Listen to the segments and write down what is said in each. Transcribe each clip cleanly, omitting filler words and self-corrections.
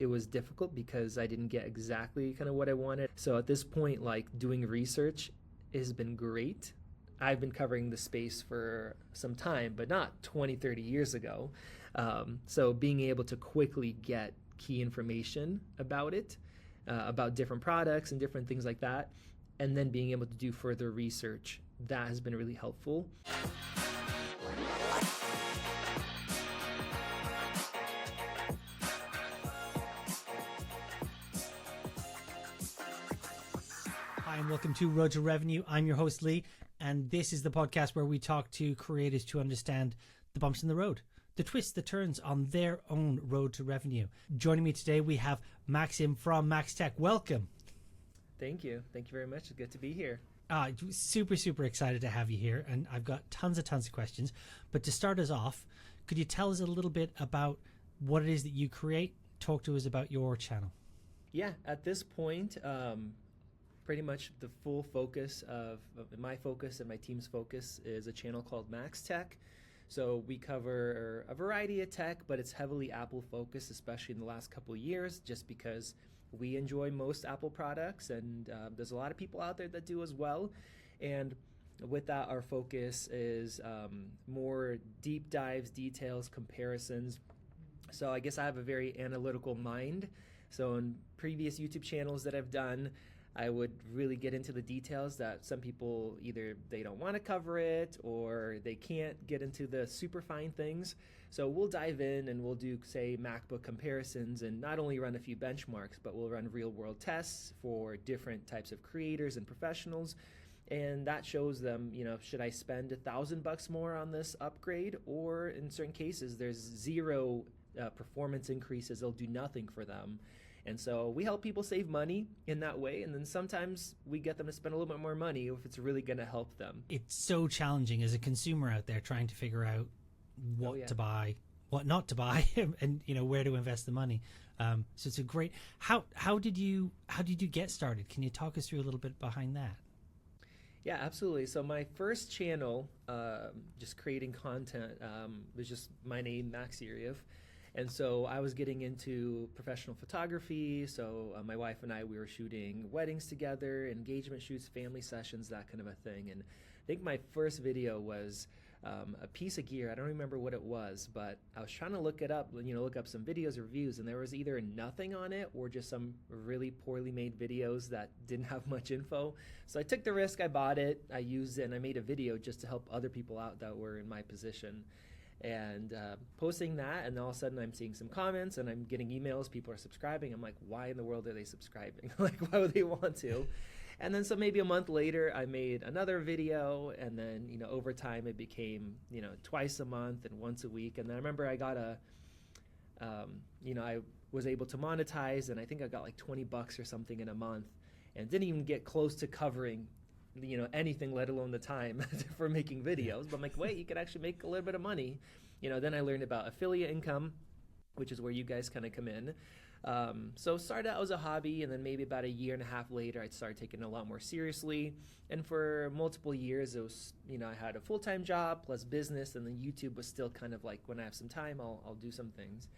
it was difficult because I didn't get exactly kind of what I wanted. So at this point, like doing research has been great. I've been covering the space for some time, but not 20, 30 years ago. So being able to quickly get key information about it, about different products and different things like that, and then being able to do further research, that has been really helpful. Hi, and welcome to Road to Revenue. I'm your host, Lee, and this is the podcast where we talk to creators to understand the bumps in the road, the twists, the turns on their own road to revenue. Joining me today, we have Maxim from Max Tech. Welcome. Thank you. Thank you very much. It's good to be here. Super excited to have you here, and I've got tons of questions. But to start us off, could you tell us a little bit about what it is that you create? Talk to us about your channel. Yeah, at this point, pretty much the full focus of my focus and my team's focus is a channel called Max Tech. So we cover a variety of tech, but it's heavily Apple focused, especially in the last couple of years, just because we enjoy most Apple products, and there's a lot of people out there that do as well. And with that, our focus is more deep dives, details, comparisons. So I guess I have a very analytical mind. So in previous YouTube channels that I've done, I would really get into the details that some people either they don't want to cover it or they can't get into the super fine things. So we'll dive in and we'll do, say, MacBook comparisons and not only run a few benchmarks, but we'll run real world tests for different types of creators and professionals. And that shows them, should I spend $1,000 more on this upgrade? Or in certain cases, there's zero performance increases. They'll do nothing for them. And so we help people save money in that way. And then sometimes we get them to spend a little bit more money if it's really going to help them. It's so challenging as a consumer out there trying to figure out what to buy, what not to buy, and where to invest the money. So it's a great. How did you get started? Can you talk us through a little bit behind that? Yeah, absolutely. So my first channel, just creating content, was just my name, Max Yuriev. And so I was getting into professional photography. So my wife and I, we were shooting weddings together, engagement shoots, family sessions, that kind of a thing. And I think my first video was a piece of gear. I don't remember what it was, but I was trying to look it up, look up some videos or reviews, and there was either nothing on it or just some really poorly made videos that didn't have much info. So I took the risk, I bought it, I used it, and I made a video just to help other people out that were in my position. And posting that, and all of a sudden I'm seeing some comments and I'm getting emails, people are subscribing. I'm like, why in the world are they subscribing? Like, why would they want to? And then so maybe a month later I made another video, and then over time it became twice a month and once a week. And then I remember I got I was able to monetize, and I think I got like $20 or something in a month, and didn't even get close to covering anything, let alone the time for making videos. But I'm like, wait, you could actually make a little bit of money. Then I learned about affiliate income, which is where you guys kind of come in. So started out as a hobby, and then maybe about a year and a half later, I started taking it a lot more seriously. And for multiple years, it was, I had a full-time job plus business, and then YouTube was still kind of like, when I have some time, I'll do some things.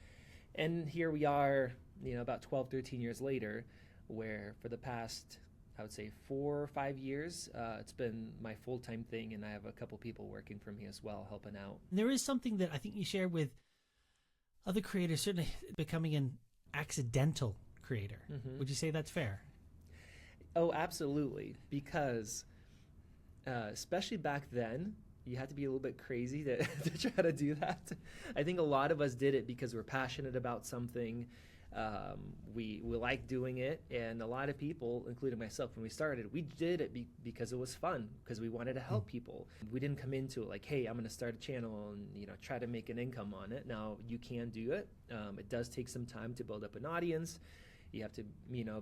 And here we are, about 12, 13 years later, where for the past, I would say 4 or 5 years, it's been my full-time thing, and I have a couple people working for me as well, helping out. There is something that I think you share with other creators, certainly becoming an accidental creator. Mm-hmm. Would you say that's fair? Oh, absolutely. Because especially back then, you had to be a little bit crazy to try to do that. I think a lot of us did it because we're passionate about something. We like doing it, and a lot of people, including myself, when we started, we did it because it was fun, because we wanted to help people. We didn't come into it like, hey, I'm going to start a channel and try to make an income on it. Now, you can do it. It does take some time to build up an audience. You have to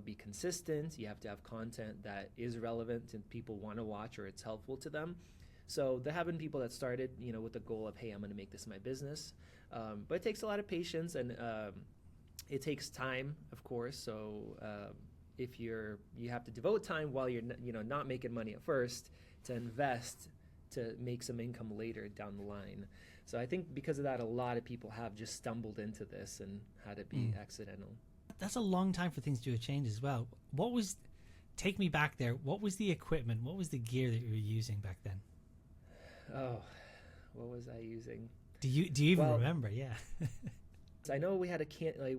be consistent. You have to have content that is relevant and people want to watch, or it's helpful to them. So there have been people that started with the goal of, hey, I'm going to make this my business, but it takes a lot of patience, and it takes time, of course. So if you have to devote time while you're not making money at first to invest to make some income later down the line. So I think because of that, a lot of people have just stumbled into this and had it be accidental. that's a long time for things to have changed as well. Take me back there. What was the equipment? What was the gear that you were using back then? Oh, what was I using? Do you even remember? Yeah. I know we had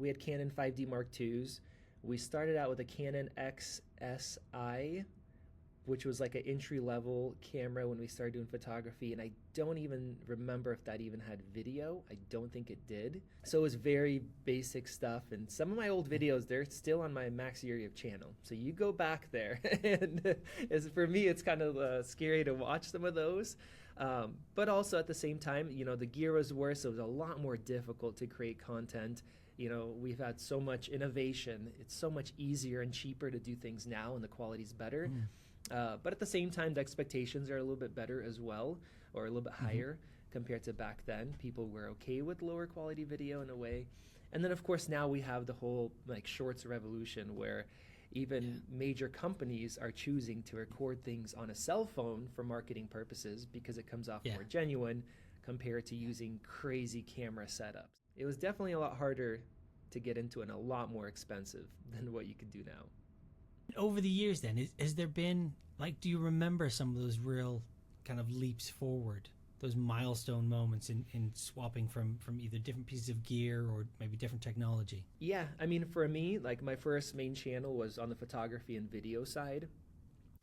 we had Canon 5D Mark IIs. We started out with a Canon XSI, which was like an entry-level camera when we started doing photography, and I don't even remember if that even had video. I don't think it did. So it was very basic stuff, and some of my old videos, they're still on my Max Yuriev channel. So you go back there, and for me, it's kind of scary to watch some of those. But also at the same time, the gear was worse, so it was a lot more difficult to create content. We've had so much innovation. It's so much easier and cheaper to do things now, and the quality's better. But at the same time, the expectations are a little bit better as well, or a little bit higher compared to back then. People were okay with lower quality video in a way. And then, of course, now we have the whole shorts revolution where even major companies are choosing to record things on a cell phone for marketing purposes because it comes off more genuine compared to using crazy camera setups. It was definitely a lot harder to get into and a lot more expensive than what you could do now. Over the years then, has there been, do you remember some of those real kind of leaps forward, those milestone moments in swapping from either different pieces of gear or maybe different technology? Yeah, I mean, for me, my first main channel was on the photography and video side.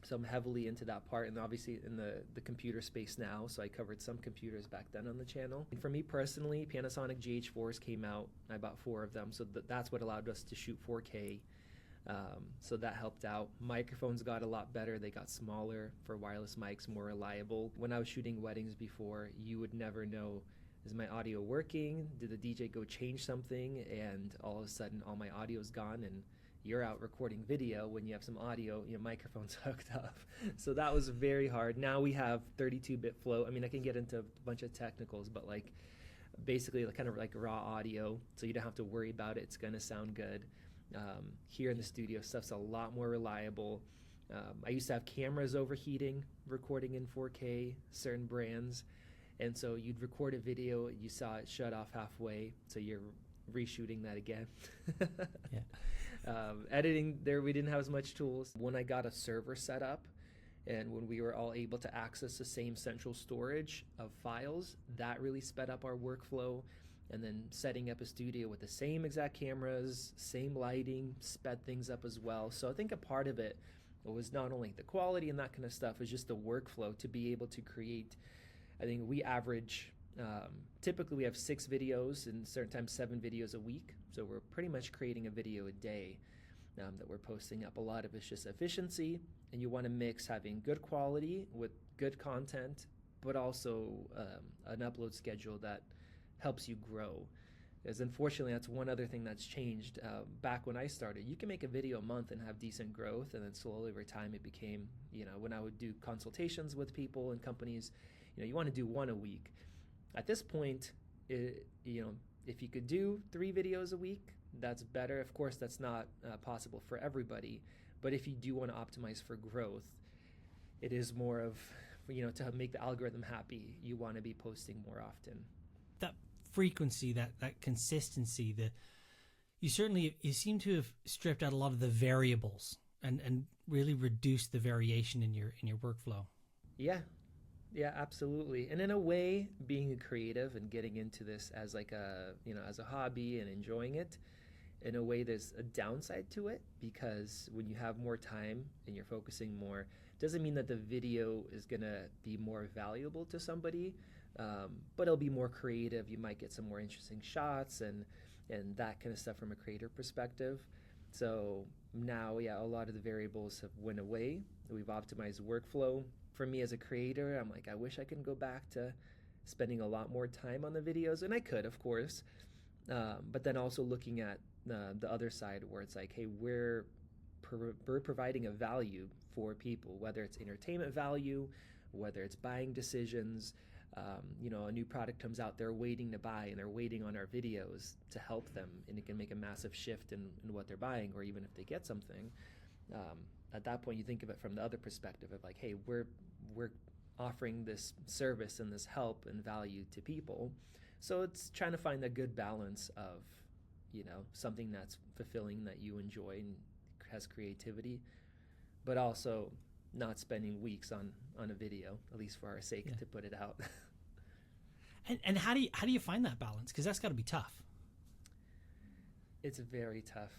So I'm heavily into that part, and obviously in the computer space now, so I covered some computers back then on the channel. And for me personally, Panasonic GH4s came out. I bought 4 of them, so that's what allowed us to shoot 4K. So that helped out. Microphones got a lot better. They got smaller for wireless mics, more reliable. When I was shooting weddings before, you would never know, is my audio working? Did the DJ go change something? And all of a sudden, all my audio's gone, and you're out recording video when you have some audio, your microphone's hooked up. So that was very hard. Now we have 32-bit flow. I mean, I can get into a bunch of technicals, but basically kind of like raw audio, so you don't have to worry about it. It's going to sound good. Here in the studio, stuff's a lot more reliable. I used to have cameras overheating, recording in 4K, certain brands. And so you'd record a video, you saw it shut off halfway, so you're reshooting that again. Editing, there we didn't have as much tools. When I got a server set up, and when we were all able to access the same central storage of files, that really sped up our workflow. And then setting up a studio with the same exact cameras, same lighting, sped things up as well. So I think a part of it was not only the quality and that kind of stuff, it was just the workflow to be able to create. I think we average, typically we have 6 videos and certain times 7 videos a week. So we're pretty much creating a video a day that we're posting up. A lot of it's just efficiency, and you want to mix having good quality with good content, but also an upload schedule that helps you grow. Because unfortunately, that's one other thing that's changed. Back when I started, you can make a video a month and have decent growth, and then slowly over time it became, when I would do consultations with people and companies, you want to do 1 a week. At this point, if you could do 3 videos a week, that's better. Of course, that's not possible for everybody, but if you do want to optimize for growth, it is more of, to make the algorithm happy, you want to be posting more often. That frequency, that consistency, you seem to have stripped out a lot of the variables and really reduced the variation in your workflow. Yeah, absolutely. And in a way, being a creative and getting into this as as a hobby and enjoying it, in a way there's a downside to it, because when you have more time and you're focusing more, doesn't mean that the video is going to be more valuable to somebody. But it'll be more creative. You might get some more interesting shots and that kind of stuff from a creator perspective. So now, a lot of the variables have went away. We've optimized workflow. For me as a creator, I'm I wish I could go back to spending a lot more time on the videos, and I could, of course. But then also looking at the other side where it's hey, we're providing a value for people, whether it's entertainment value, whether it's buying decisions. A new product comes out, they're waiting to buy, and they're waiting on our videos to help them, and it can make a massive shift in what they're buying, or even if they get something. At that point, you think of it from the other perspective of hey, we're offering this service and this help and value to people. So it's trying to find a good balance of something that's fulfilling, that you enjoy and has creativity, but also not spending weeks on a video, at least for our sake, to put it out. And how do you find that balance? Because that's got to be tough. It's very tough.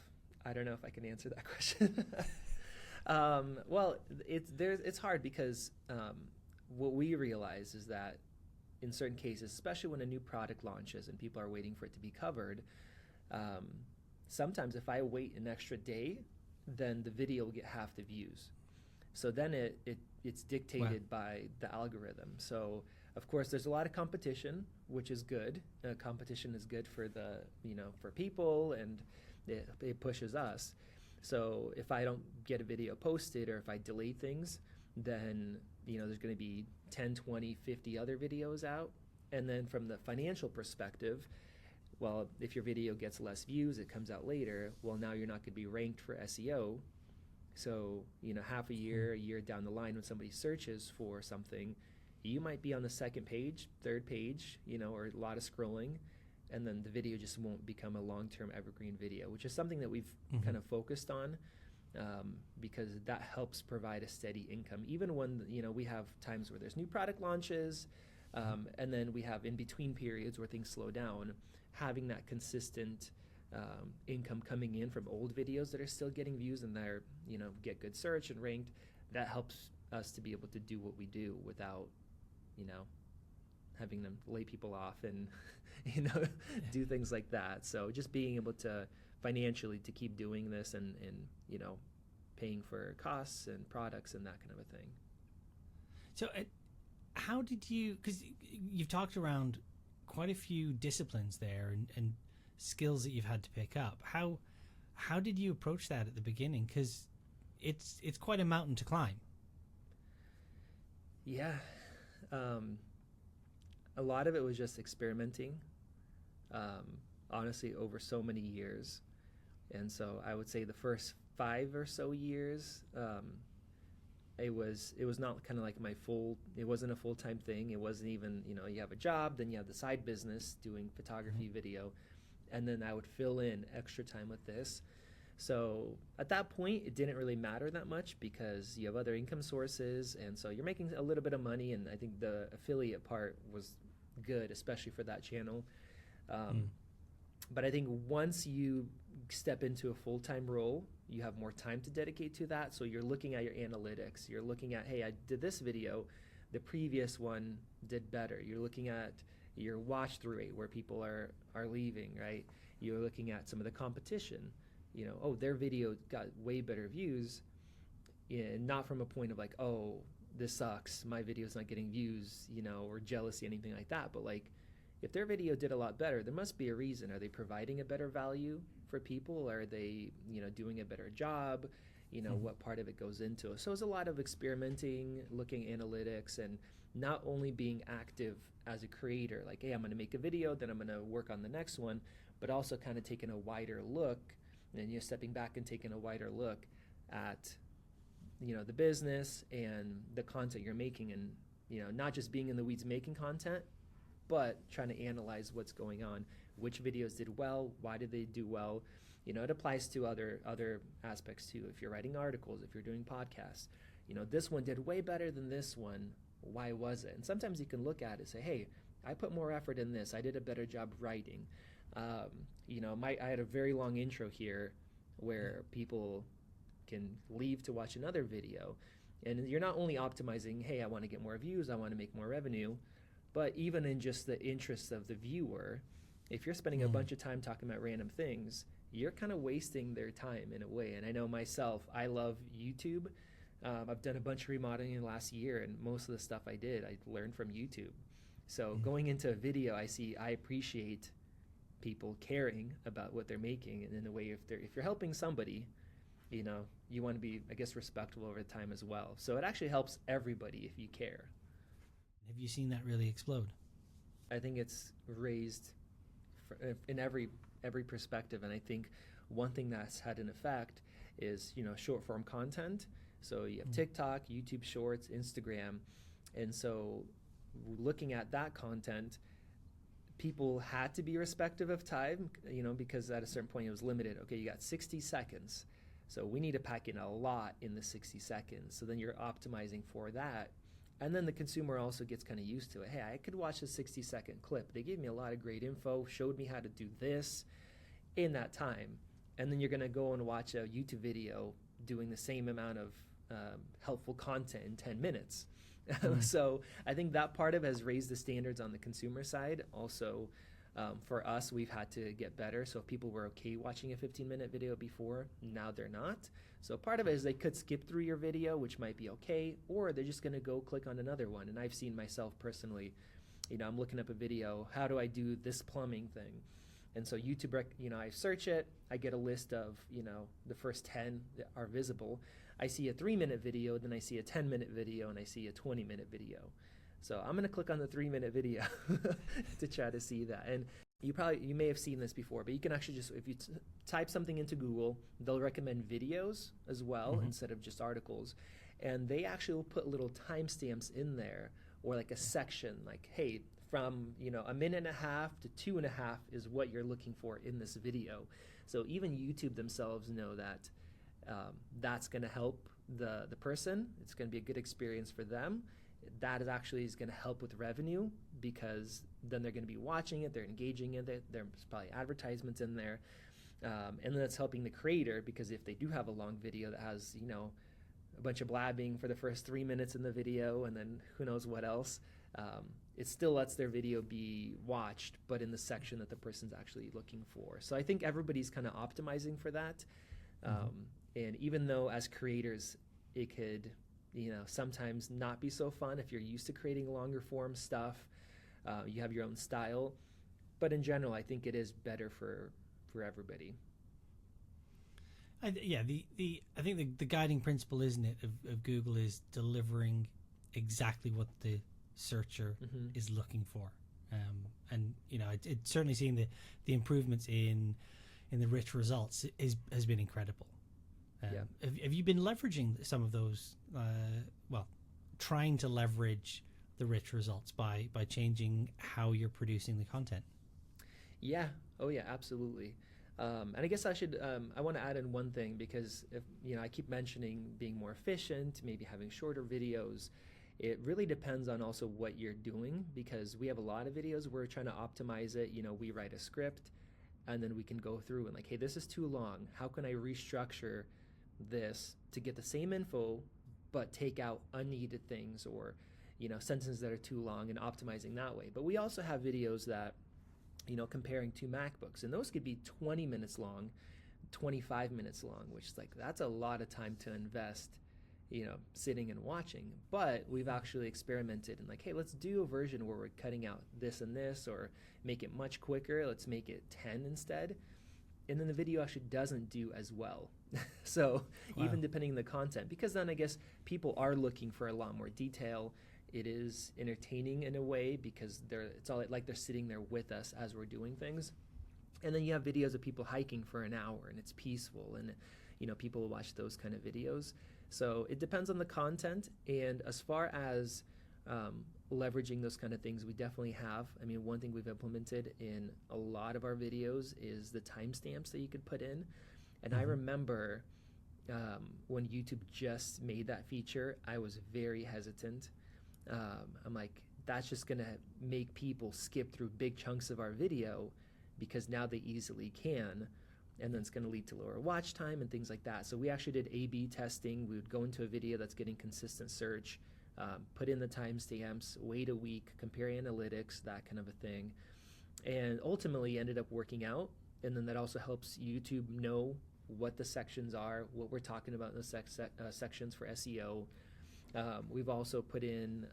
I don't know if I can answer that question. Well, it's hard because what we realize is that in certain cases, especially when a new product launches and people are waiting for it to be covered, sometimes if I wait an extra day, then the video will get half the views. So then it's dictated by the algorithm. So of course there's a lot of competition, which is good. Competition is good for for people, and it pushes us. So if I don't get a video posted, or if I delay things, then there's going to be 10, 20, 50 other videos out. And then from the financial perspective, well, if your video gets less views, it comes out later, well, now you're not going to be ranked for SEO. So, half a year down the line, when somebody searches for something, you might be on the second page, third page, or a lot of scrolling, and then the video just won't become a long-term evergreen video, which is something that we've kind of focused on, because that helps provide a steady income. Even when, we have times where there's new product launches, and then we have in-between periods where things slow down, having that consistent income coming in from old videos that are still getting views and they're, get good search and ranked, that helps us to be able to do what we do without, having them lay people off and, do things like that. So just being able to financially to keep doing this and paying for costs and products and that kind of a thing. So how did you, because you've talked around quite a few disciplines there and skills that you've had to pick up. How did you approach that at the beginning? Because it's quite a mountain to climb. Yeah. A lot of it was just experimenting, honestly, over so many years. And so I would say the first 5 or so years, it was not kind of like it wasn't a full-time thing. It wasn't even, you have a job, then you have the side business doing photography, video, and then I would fill in extra time with this. So at that point, it didn't really matter that much because you have other income sources, and so you're making a little bit of money, and I think the affiliate part was good, especially for that channel. But I think once you step into a full-time role, you have more time to dedicate to that. So you're looking at your analytics. You're looking at, hey, I did this video. The previous one did better. You're looking at your watch-through rate, where people are leaving, right? You're looking at some of the competition. Oh, their video got way better views. Not from a point of like, oh, this sucks, my video's not getting views, or jealousy, anything like that. But like, if their video did a lot better, there must be a reason. Are they providing a better value for people? Are they, doing a better job? What part of it goes into it? So it's a lot of experimenting, looking at analytics, and not only being active as a creator, like, hey, I'm going to make a video, then I'm going to work on the next one, but also kind of taking a wider look, and stepping back and taking a wider look at, the business and the content you're making, and, not just being in the weeds making content, but trying to analyze what's going on, which videos did well, why did they do well. It applies to other aspects too. If you're writing articles, if you're doing podcasts, this one did way better than this one. Why was it? And sometimes you can look at it and say, hey, I put more effort in this. I did a better job writing. I had a very long intro here where people can leave to watch another video. And you're not only optimizing, hey, I want to get more views, I want to make more revenue, but even in just the interest of the viewer, if you're spending a bunch of time talking about random things, you're kind of wasting their time in a way. And I know myself, I love YouTube. I've done a bunch of remodeling in the last year, and most of the stuff I did, I learned from YouTube. So going into a video, I appreciate people caring about what they're making, and in a way, if you're helping somebody, you want to be, I guess, respectful over time as well. So it actually helps everybody if you care. Have you seen that really explode? I think it's raised in every perspective, and I think one thing that's had an effect is short form content. So you have TikTok, YouTube Shorts, Instagram, and so looking at that content, people had to be respective of time, because at a certain point it was limited. Okay, you got 60 seconds. So we need to pack in a lot in the 60 seconds. So then you're optimizing for that. And then the consumer also gets kind of used to it. Hey, I could watch a 60-second clip. They gave me a lot of great info, showed me how to do this in that time. And then you're going to go and watch a YouTube video doing the same amount of helpful content in 10 minutes. So I think that part of it has raised the standards on the consumer side. Also, for us, we've had to get better. So if people were okay watching a 15-minute video before, now they're not. So part of it is they could skip through your video, which might be okay, or they're just going to go click on another one. And I've seen myself personally, I'm looking up a video, how do I do this plumbing thing? And so YouTube, I search it, I get a list of, the first 10 that are visible. I see a 3-minute video, then I see a 10-minute video, and I see a 20-minute video. So I'm going to click on the 3-minute video to try to see that. And you may have seen this before, but you can actually just, if you type something into Google, they'll recommend videos as well instead of just articles. And they actually will put little timestamps in there, or like a section, like, hey, from a minute and a half to 2.5 is what you're looking for in this video. So even YouTube themselves know that that's going to help the person. It's going to be a good experience for them. That is going to help with revenue, because then they're going to be watching it, they're engaging in it, there's probably advertisements in there, and then that's helping the creator, because if they do have a long video that has a bunch of blabbing for the first 3 minutes in the video and then who knows what else, it still lets their video be watched, but in the section that the person's actually looking for. So I think everybody's kind of optimizing for that. And even though as creators, it could, sometimes not be so fun if you're used to creating longer form stuff, you have your own style. But in general, I think it is better for everybody. I think the guiding principle, isn't it, of Google is delivering exactly what the searcher is looking for, and it's certainly seeing the improvements in the rich results has been incredible. Have you been leveraging some of those? Trying to leverage the rich results by changing how you're producing the content. Yeah. Oh yeah, absolutely. And I guess I want to add in one thing, because if I keep mentioning being more efficient, maybe having shorter videos. It really depends on also what you're doing, because we have a lot of videos where we're trying to optimize it. We write a script, and then we can go through and like, hey, this is too long. How can I restructure this to get the same info, but take out unneeded things, or sentences that are too long, and optimizing that way. But we also have videos that, comparing two MacBooks, and those could be 20 minutes long, 25 minutes long, which is like, that's a lot of time to invest sitting and watching. But we've actually experimented and like, hey, let's do a version where we're cutting out this and this, or make it much quicker. Let's make it 10 instead. And then the video actually doesn't do as well. So even depending on the content, because then I guess people are looking for a lot more detail. It is entertaining in a way, because it's all like they're sitting there with us as we're doing things. And then you have videos of people hiking for an hour, and it's peaceful, and people will watch those kind of videos. So it depends on the content. And as far as leveraging those kind of things, we definitely have. I mean, one thing we've implemented in a lot of our videos is the timestamps that you could put in. And I remember when YouTube just made that feature, I was very hesitant. I'm like, that's just going to make people skip through big chunks of our video, because now they easily can. And then it's going to lead to lower watch time and things like that. So we actually did A/B testing. We would go into a video that's getting consistent search, put in the timestamps, wait a week, compare analytics, that kind of a thing. And ultimately ended up working out. And then that also helps YouTube know what the sections are, what we're talking about in the sections for SEO. We've also put in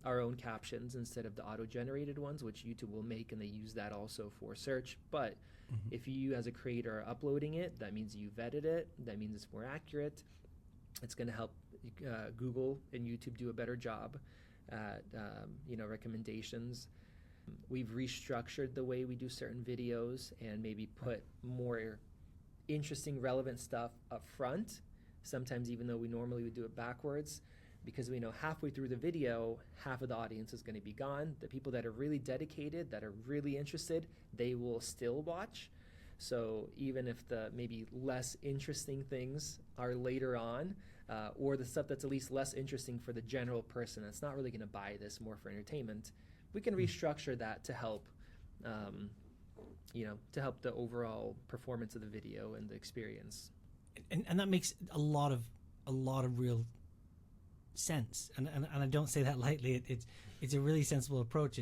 our own captions instead of the auto-generated ones, which YouTube will make, and they use that also for search. But if you as a creator are uploading it, that means you vetted it, that means it's more accurate. It's going to help Google and YouTube do a better job at recommendations. We've restructured the way we do certain videos, and maybe put more interesting, relevant stuff up front, sometimes even though we normally would do it backwards. because we know halfway through the video, half of the audience is going to be gone. The people that are really dedicated, that are really interested, they will still watch. So even if the maybe less interesting things are later on, or the stuff that's at least less interesting for the general person that's not really going to buy this more for entertainment, we can restructure that to help, to help the overall performance of the video and the experience. And that makes a lot of real sense. And I don't say that lightly. It's a really sensible approach.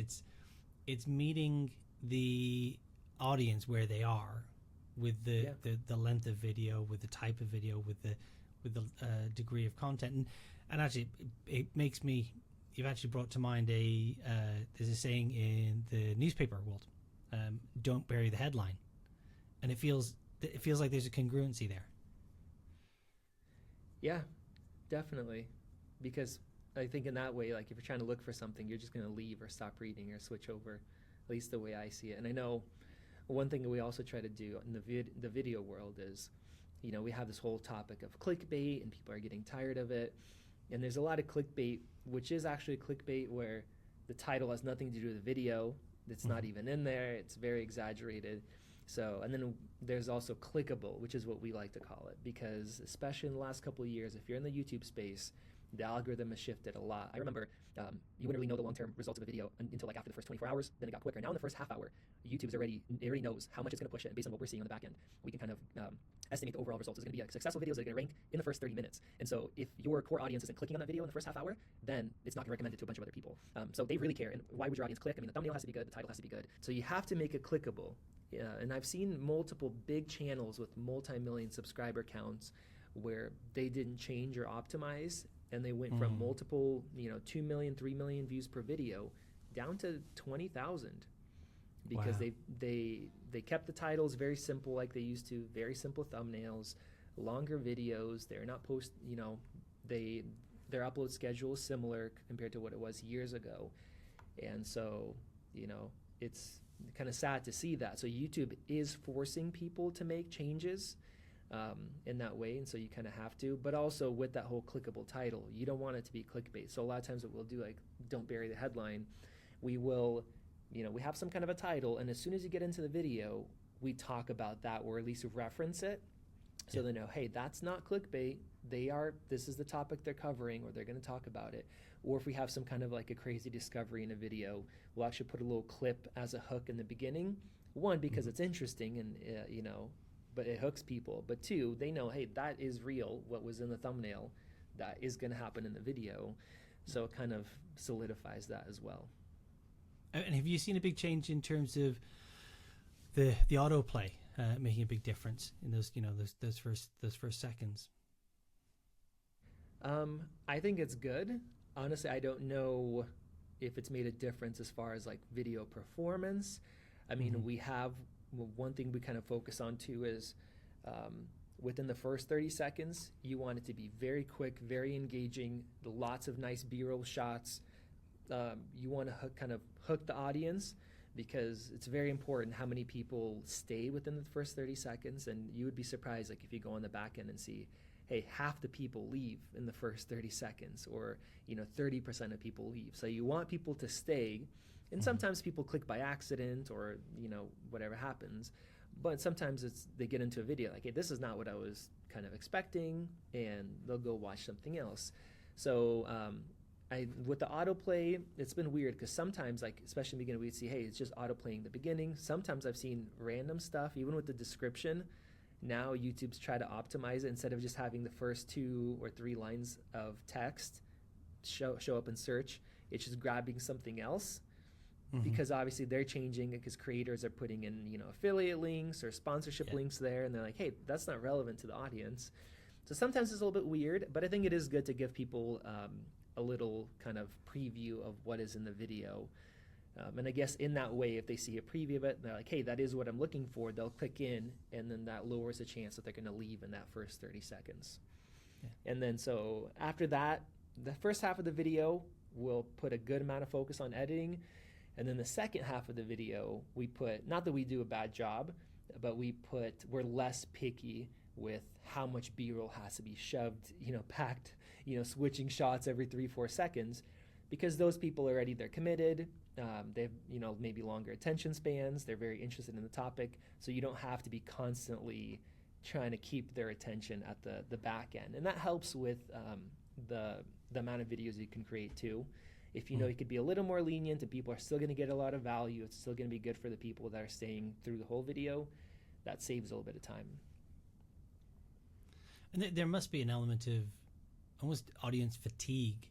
It's meeting the audience where they are with the length of video, with the type of video, with the degree of content, and actually it makes me. You've actually brought to mind there's a saying in the newspaper world, "Don't bury the headline," and it feels like there's a congruency there. Yeah, definitely, because I think in that way, like if you're trying to look for something, you're just going to leave or stop reading or switch over. At least the way I see it. And I know one thing that we also try to do in the video world is, we have this whole topic of clickbait, and people are getting tired of it. And there's a lot of clickbait, which is actually clickbait where the title has nothing to do with the video. It's not even in there. It's very exaggerated. So, and then there's also clickable, which is what we like to call it, because especially in the last couple of years, if you're in the YouTube space, the algorithm has shifted a lot. I remember you wouldn't really know the long-term results of a video until like after the first 24 hours. Then it got quicker. Now in the first half hour, YouTube's already knows how much it's going to push it. And based on what we're seeing on the back end, we can kind of estimate the overall results. Is going to be like successful videos that are going to rank in the first 30 minutes. And so if your core audience isn't clicking on that video in the first half hour, then it's not going to recommend it to a bunch of other people. So they really care. And why would your audience click? I mean, the thumbnail has to be good. The title has to be good. So you have to make it clickable. And I've seen multiple big channels with multi-million subscriber counts where they didn't change or optimize, and they went from multiple, 2 million, 3 million views per video down to 20,000 because they kept the titles very simple like they used to, very simple thumbnails, longer videos. They're not their upload schedule is similar compared to what it was years ago. And so, it's kind of sad to see that. So YouTube is forcing people to make changes in that way, and so you kind of have to, but also with that whole clickable title, you don't want it to be clickbait. So a lot of times what we'll do, like don't bury the headline, we will, we have some kind of a title, and as soon as you get into the video, we talk about that, or at least reference it, so they know, hey, that's not clickbait. This is the topic they're covering, or they're going to talk about it. Or if we have some kind of like a crazy discovery in a video, we'll actually put a little clip as a hook in the beginning. One, because it's interesting and but it hooks people. But two, they know, hey, that is real. What was in the thumbnail, that is going to happen in the video. So it kind of solidifies that as well. And have you seen a big change in terms of the autoplay making a big difference in those those first seconds? I think it's good. Honestly, I don't know if it's made a difference as far as like video performance. I mean, we have one thing we kind of focus on too is within the first 30 seconds, you want it to be very quick, very engaging, lots of nice B-roll shots. You want to kind of hook the audience, because it's very important how many people stay within the first 30 seconds. And you would be surprised, like if you go on the back end and see, hey, half the people leave in the first 30 seconds, or 30% of people leave. So you want people to stay, and sometimes people click by accident, or whatever happens. But sometimes they get into a video like, hey, this is not what I was kind of expecting, and they'll go watch something else. So with the autoplay, it's been weird, because sometimes, like especially in the beginning, we'd see, hey, it's just autoplaying the beginning. Sometimes I've seen random stuff, even with the description. Now YouTube's try to optimize it, instead of just having the first 2 or 3 lines of text show up in search, it's just grabbing something else. Because obviously they're changing it, because creators are putting in affiliate links or sponsorship links there, and they're like, hey, that's not relevant to the audience. So sometimes it's a little bit weird, but I think it is good to give people a little kind of preview of what is in the video. And I guess in that way, if they see a preview of it, and they're like, hey, that is what I'm looking for, they'll click in, and then that lowers the chance that they're going to leave in that first 30 seconds. And then so after that, the first half of the video, we'll put a good amount of focus on editing. And then the second half of the video, we put, not that we do a bad job, but we're less picky with how much B-roll has to be shoved, packed, switching shots every 3-4 seconds, because those people already, they're committed. They've, maybe longer attention spans. They're very interested in the topic. So you don't have to be constantly trying to keep their attention at the back end. And that helps with the amount of videos you can create too. If you could be a little more lenient and people are still going to get a lot of value, it's still going to be good for the people that are staying through the whole video, that saves a little bit of time. And there must be an element of almost audience fatigue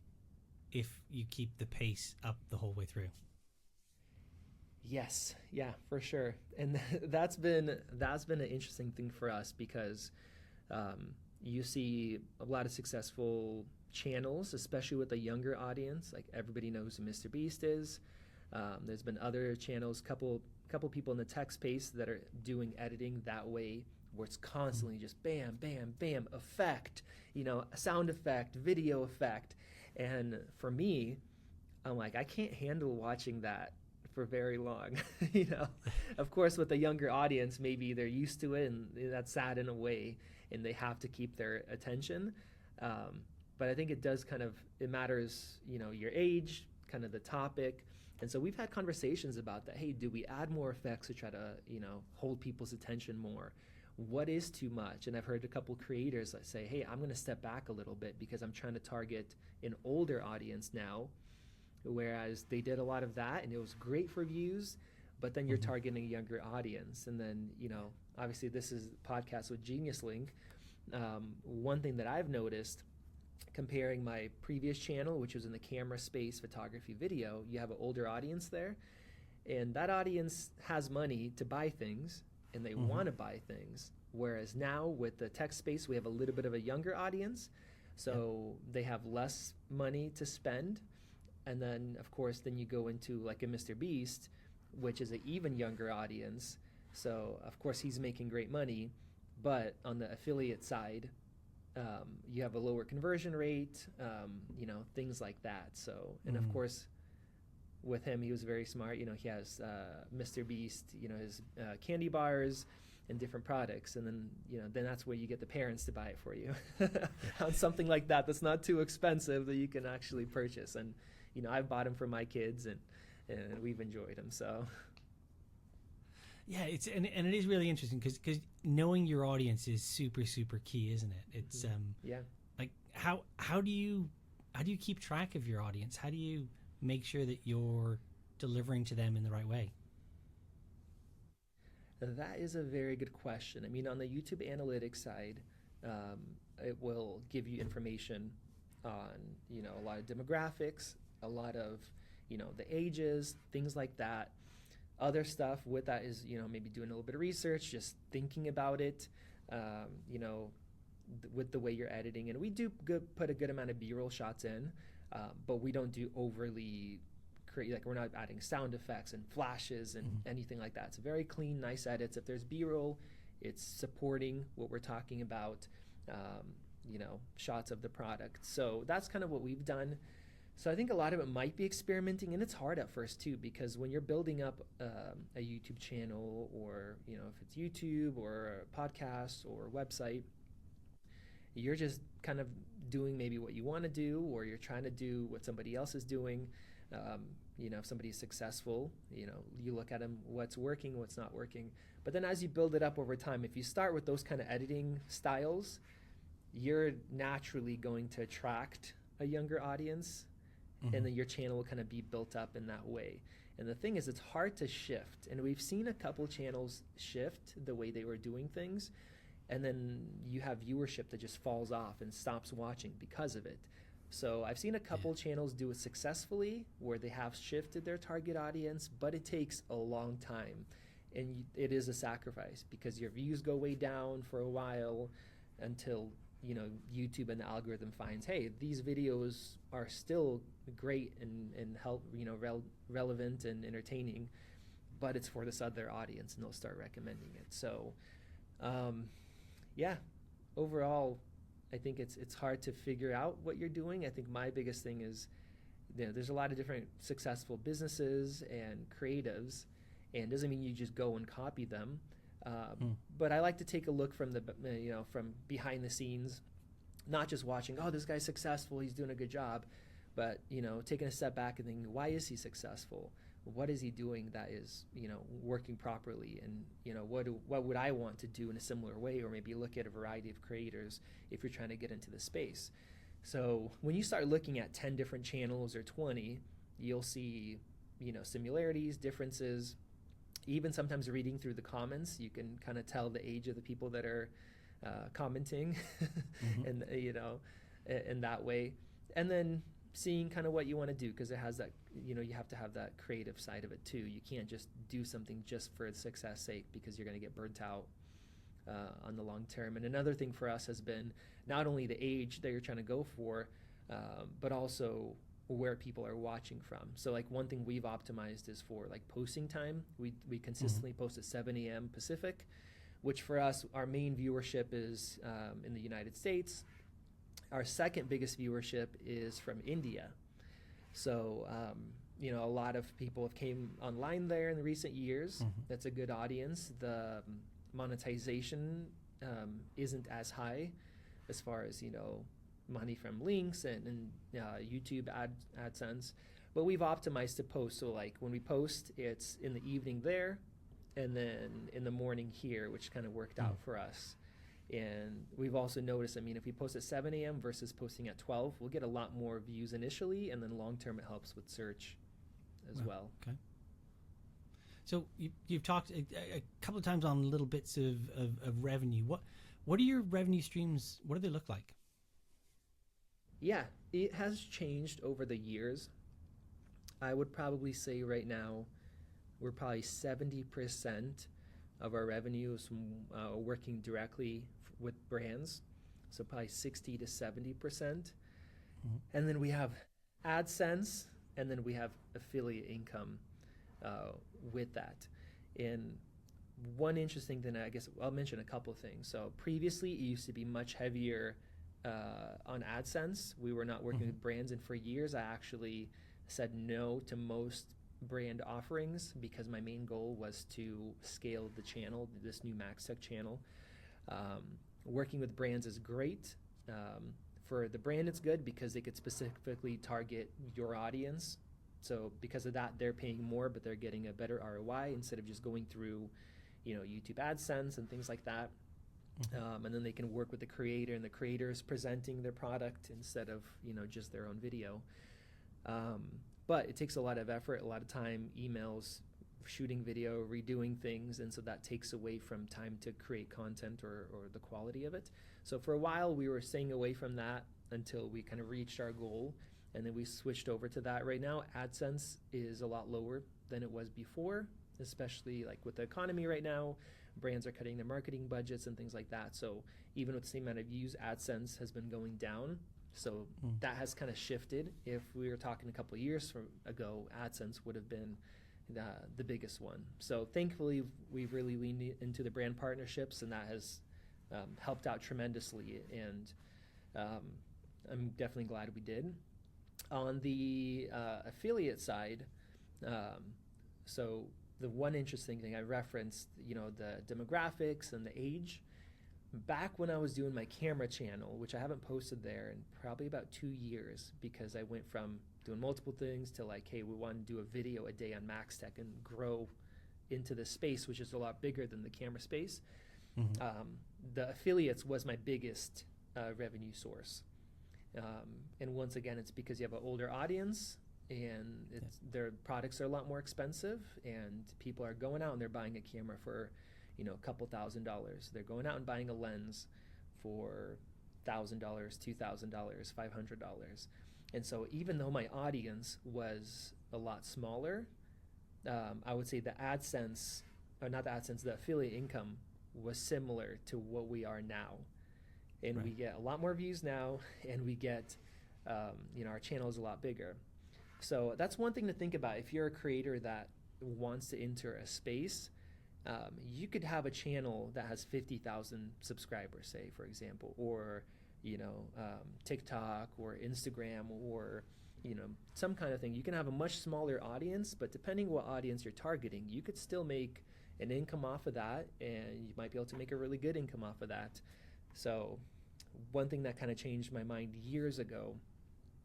if you keep the pace up the whole way through. Yes, yeah, for sure. And that's been an interesting thing for us, because you see a lot of successful channels, especially with a younger audience. Like, everybody knows who Mr. Beast is. There's been other channels, couple people in the tech space that are doing editing that way, where it's constantly just bam, bam, bam, effect, a sound effect, video effect. And for me, I'm like, I can't handle watching that for very long. Of course, with a younger audience, maybe they're used to it, and that's sad in a way, and they have to keep their attention. But I think it does it matters, your age, kind of the topic. And so we've had conversations about that. Hey, do we add more effects to try to, hold people's attention more? What is too much? And I've heard a couple creators that say, hey, I'm going to step back a little bit because I'm trying to target an older audience now, whereas they did a lot of that and it was great for views, but then you're targeting a younger audience. And then, obviously this is a podcast with Geniuslink. One thing that I've noticed, comparing my previous channel, which was in the camera space, photography, video, you have an older audience there, and that audience has money to buy things, and they want to buy things. Whereas now with the tech space, we have a little bit of a younger audience, so they have less money to spend. And then, of course, then you go into like a Mr. Beast, which is an even younger audience. So, of course, he's making great money, but on the affiliate side, you have a lower conversion rate, things like that. So, and of course, with him, he was very smart. He has Mr. Beast, his candy bars and different products. And then, then that's where you get the parents to buy it for you on something like that that's not too expensive, that you can actually purchase. And, I've bought them for my kids, and we've enjoyed them. So. Yeah, and it is really interesting because knowing your audience is super, super key, isn't it? It's like how do you keep track of your audience? How do you make sure that you're delivering to them in the right way? That is a very good question. I mean, on the YouTube analytics side, it will give you information on, a lot of demographics, a lot of, the ages, things like that. Other stuff with that is, maybe doing a little bit of research, just thinking about it, with the way you're editing. And we do put a good amount of B-roll shots in, but we don't do overly like, we're not adding sound effects and flashes and anything like that. It's very clean, nice edits. If there's B-roll, it's supporting what we're talking about, shots of the product. So that's kind of what we've done. So I think a lot of it might be experimenting, and it's hard at first too, because when you're building up a YouTube channel, or if it's YouTube or a podcast or a website, you're just kind of doing maybe what you want to do, or you're trying to do what somebody else is doing. If somebody's successful, you look at them, what's working, what's not working. But then as you build it up over time, if you start with those kind of editing styles, you're naturally going to attract a younger audience. And then your channel will kind of be built up in that way. And the thing is, it's hard to shift. And we've seen a couple channels shift the way they were doing things. And then you have viewership that just falls off and stops watching because of it. So I've seen a couple channels do it successfully, where they have shifted their target audience, but it takes a long time. And it is a sacrifice, because your views go way down for a while until YouTube and the algorithm finds, hey, these videos are still great and help, relevant and entertaining, but it's for this other audience, and they'll start recommending it. So, overall, I think it's hard to figure out what you're doing. I think my biggest thing is, there's a lot of different successful businesses and creatives, and it doesn't mean you just go and copy them. But I like to take a look from from behind the scenes, not just watching, oh, this guy's successful, he's doing a good job, but taking a step back and thinking, why is he successful? What is he doing that is working properly? And what would I want to do in a similar way? Or maybe look at a variety of creators if you're trying to get into the space. So when you start looking at 10 different channels or 20, you'll see similarities, differences. Even sometimes reading through the comments, you can kind of tell the age of the people that are commenting, and in that way. And then seeing kind of what you want to do, because it has that, you have to have that creative side of it too. You can't just do something just for success sake, because you're going to get burnt out on the long term. And another thing for us has been not only the age that you're trying to go for, but also where people are watching from. So like one thing we've optimized is for like posting time. We consistently post at 7 a.m. Pacific, which for us, our main viewership is in the United States. Our second biggest viewership is from India. So, a lot of people have came online there in the recent years. That's a good audience. The monetization isn't as high as far as, money from links and YouTube AdSense. But we've optimized to post. So like when we post, it's in the evening there and then in the morning here, which kind of worked out for us. And we've also noticed, if we post at 7 a.m. versus posting at 12, we'll get a lot more views initially, and then long term it helps with search as well. Okay. So you've talked a couple of times on little bits of revenue. What are your revenue streams? What do they look like? Yeah, it has changed over the years. I would probably say right now we're probably 70% of our revenue is from working directly with brands, so probably 60 to 70%. And then we have AdSense, and then we have affiliate income with that. And one interesting thing, I guess I'll mention a couple of things. So previously it used to be much heavier on AdSense. We were not working with brands, and for years I actually said no to most brand offerings because my main goal was to scale the channel, this new MaxTech channel. Working with brands is great. For the brand, it's good because they could specifically target your audience. So because of that, they're paying more, but they're getting a better ROI instead of just going through, YouTube AdSense and things like that. And then they can work with the creator, and the creator is presenting their product instead of, just their own video. But it takes a lot of effort, a lot of time, emails, shooting video, redoing things, and so that takes away from time to create content or the quality of it. So for a while, we were staying away from that until we kind of reached our goal, and then we switched over to that. Right now, AdSense is a lot lower than it was before, especially like with the economy right now. Brands are cutting their marketing budgets and things like that. So even with the same amount of views, AdSense has been going down. So that has kind of shifted. If we were talking a couple of years ago, AdSense would have been the biggest one. So thankfully, we've really leaned into the brand partnerships, and that has helped out tremendously. And I'm definitely glad we did. On the affiliate side, so the one interesting thing I referenced, the demographics and the age. Back when I was doing my camera channel, which I haven't posted there in probably about 2 years, because I went from doing multiple things to like, hey, we want to do a video a day on MaxTech and grow into the space, which is a lot bigger than the camera space. The affiliates was my biggest revenue source. And once again, it's because you have an older audience, and their products are a lot more expensive, and people are going out and they're buying a camera for a couple $1,000s. They're going out and buying a lens for $1,000, $2,000, $500. And so even though my audience was a lot smaller, I would say the AdSense, or not the AdSense, the affiliate income was similar to what we are now. And we get a lot more views now, and we get, our channel is a lot bigger. So that's one thing to think about. If you're a creator that wants to enter a space, you could have a channel that has 50,000 subscribers, say, for example, or, TikTok or Instagram or, some kind of thing. You can have a much smaller audience, but depending what audience you're targeting, you could still make an income off of that, and you might be able to make a really good income off of that. So one thing that kind of changed my mind years ago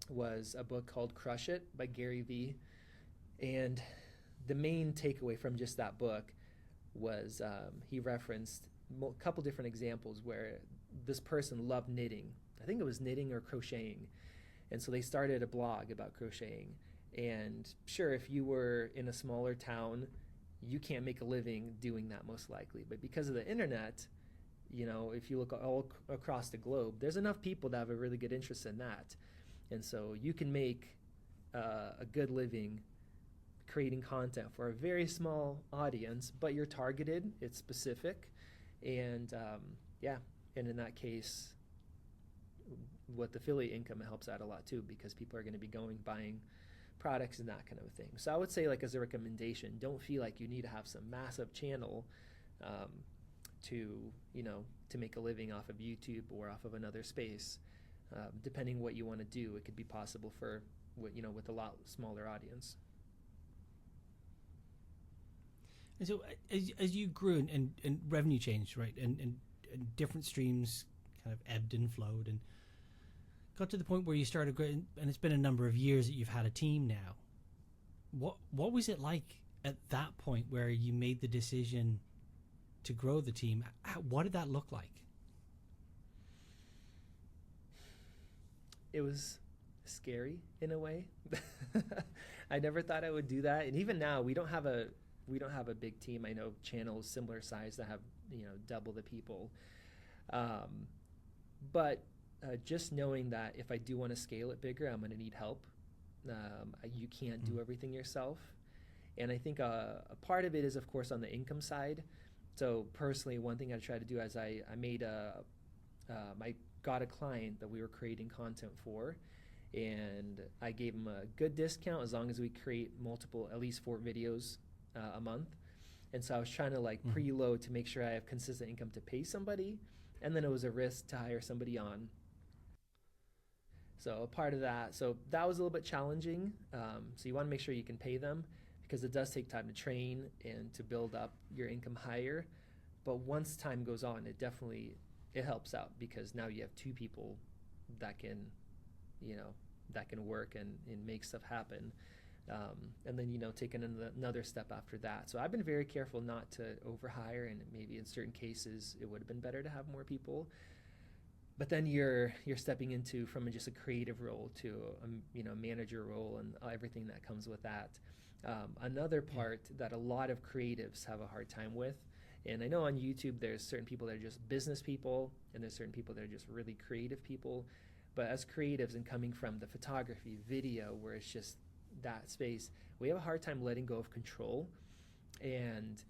was a book called Crush It by Gary Vee. And the main takeaway from just that book was he referenced a couple different examples where this person loved knitting. I think it was knitting or crocheting. And so they started a blog about crocheting. And sure, if you were in a smaller town, you can't make a living doing that most likely. But because of the internet, you know, if you look all across the globe, there's enough people that have a really good interest in that. And so you can make a good living creating content for a very small audience, but you're targeted, it's specific. And and in that case, with affiliate income, it helps out a lot too, because people are going to be buying products and that kind of a thing. So I would say, like, as a recommendation, don't feel like you need to have some massive channel to make a living off of YouTube or off of another space. Depending what you want to do, it could be possible for with a lot smaller audience. And so as you grew and revenue changed, right, and different streams kind of ebbed and flowed and got to the point where you started growing, and it's been a number of years that you've had a team now. What was it like at that point where you made the decision to grow the team? What did that look like? It was scary in a way. I never thought I would do that, and even now we don't have a big team. I know channels similar size that have double the people, but just knowing that if I do want to scale it bigger, I'm going to need help. You can't do everything yourself, and I think a part of it is, of course, on the income side. So personally, one thing I try to do is I got a client that we were creating content for, and I gave him a good discount as long as we create at least 4 videos a month. And so I was trying to preload to make sure I have consistent income to pay somebody, and then it was a risk to hire somebody on. So a part of that, so that was a little bit challenging. So you want to make sure you can pay them, because it does take time to train and to build up your income higher. But once time goes on, it helps out, because now you have 2 people that can work and make stuff happen. And then, take another step after that. So I've been very careful not to overhire, and maybe in certain cases it would have been better to have more people. But then you're stepping into from just a creative role to a manager role and everything that comes with that. Another part that a lot of creatives have a hard time with, and I know on YouTube there's certain people that are just business people, and there's certain people that are just really creative people. But as creatives, and coming from the photography, video, where it's just that space, we have a hard time letting go of control. And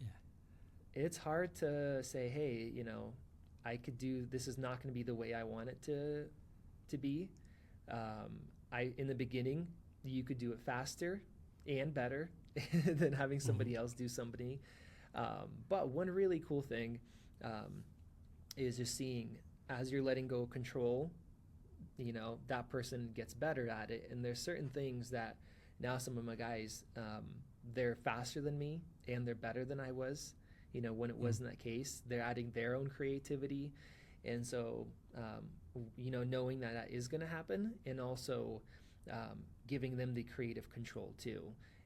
it's hard to say, hey, I could do this, is not going to be the way I want it to be. In the beginning, you could do it faster and better than having somebody else do something. But one really cool thing is just seeing, as you're letting go of control, that person gets better at it. And there's certain things that now some of my guys, they're faster than me and they're better than I was. When it wasn't that case, they're adding their own creativity. And so, knowing that is going to happen, and also giving them the creative control too.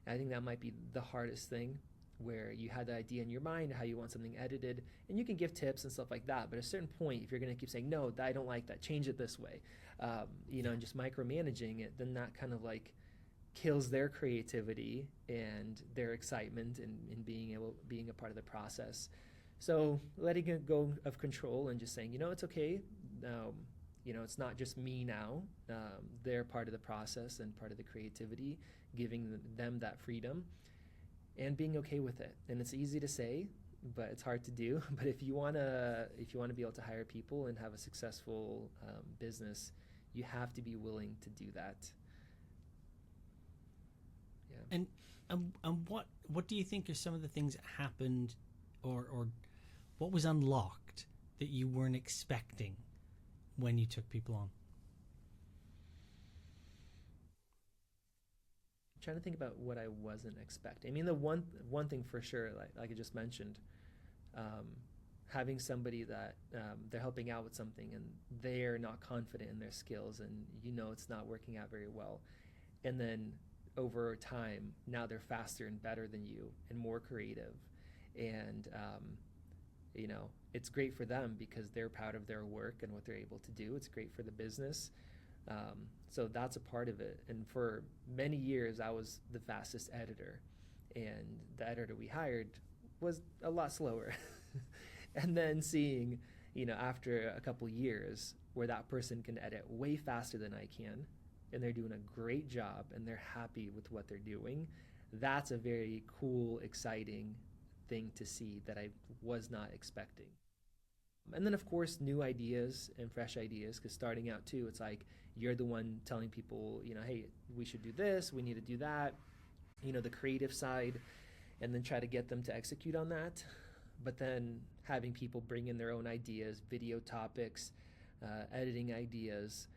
And I think that might be the hardest thing, where you had the idea in your mind how you want something edited, and you can give tips and stuff like that. But at a certain point, if you're going to keep saying, no, I don't like that, change it this way, and just micromanaging it, then that kind of kills their creativity and their excitement in being a part of the process. So letting it go of control and just saying, it's okay. It's not just me now. They're part of the process and part of the creativity, giving them that freedom and being okay with it. And it's easy to say, but it's hard to do. But if you want to be able to hire people and have a successful business, you have to be willing to do that. And what do you think are some of the things that happened, or what was unlocked that you weren't expecting when you took people on? trying to think about what I wasn't expecting. I mean, the one thing for sure, like I just mentioned, having somebody that they're helping out with something and they're not confident in their skills, and it's not working out very well, and then over time now they're faster and better than you and more creative, and it's great for them because they're proud of their work and what they're able to do. It's great for the business. So that's a part of it. And for many years, I was the fastest editor, and the editor we hired was a lot slower. And then seeing, after a couple years where that person can edit way faster than I can, and they're doing a great job and they're happy with what they're doing, that's a very cool, exciting thing to see that I was not expecting. And then, of course, new ideas and fresh ideas, because starting out too, it's like you're the one telling people, hey, we should do this, we need to do that, the creative side, and then try to get them to execute on that. But then having people bring in their own ideas, video topics, editing ideas,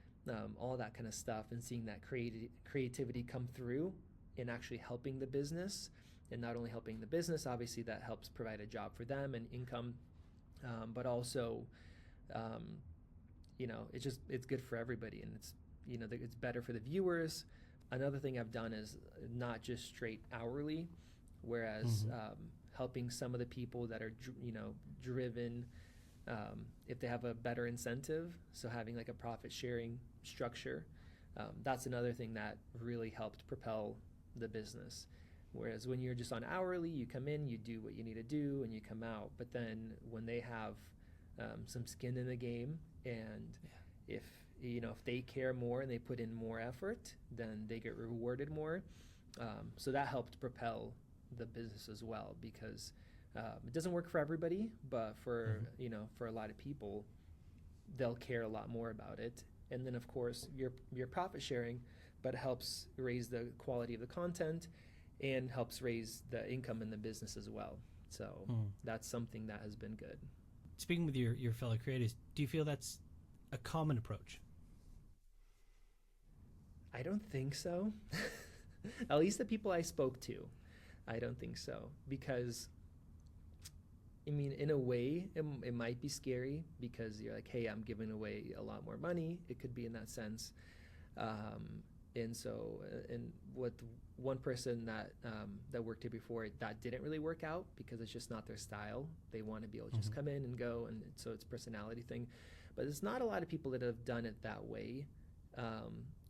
all that kind of stuff, and seeing that creativity come through and actually helping the business. And not only helping the business, obviously that helps provide a job for them and income, but also, it's good for everybody, and it's better for the viewers. Another thing I've done is not just straight hourly, whereas helping some of the people that are driven, if they have a better incentive, so having like a profit sharing structure, that's another thing that really helped propel the business. Whereas when you're just on hourly, you come in, you do what you need to do, and you come out. But then when they have some skin in the game, and if they care more and they put in more effort, then they get rewarded more. So that helped propel the business as well, because it doesn't work for everybody, but for for a lot of people, they'll care a lot more about it. And then of course you're profit sharing, but it helps raise the quality of the content and helps raise the income in the business as well. So that's something that has been good. Speaking with your fellow creators, do you feel that's a common approach? I don't think so. At least the people I spoke to, I don't think so. Because, I mean, in a way, it might be scary because you're like, hey, I'm giving away a lot more money. It could be in that sense. And so, and with one person that worked here before, that didn't really work out because it's just not their style. They want to be able to just come in and go, and so it's a personality thing. But there's not a lot of people that have done it that way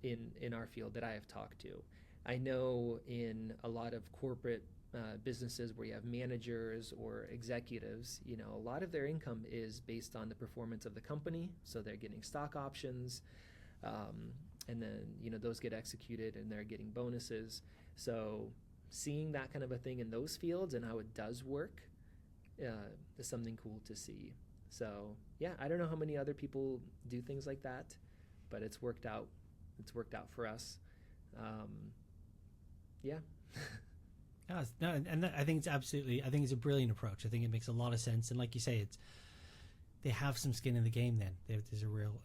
in our field that I have talked to. I know in a lot of corporate businesses where you have managers or executives, a lot of their income is based on the performance of the company. So they're getting stock options, and then those get executed and they're getting bonuses. So seeing that kind of a thing in those fields and how it does work is something cool to see. So yeah, I don't know how many other people do things like that, but it's worked out. It's worked out for us. Yeah. No, and I think it's a brilliant approach. I think it makes a lot of sense. And like you say, they have some skin in the game. Then there's a real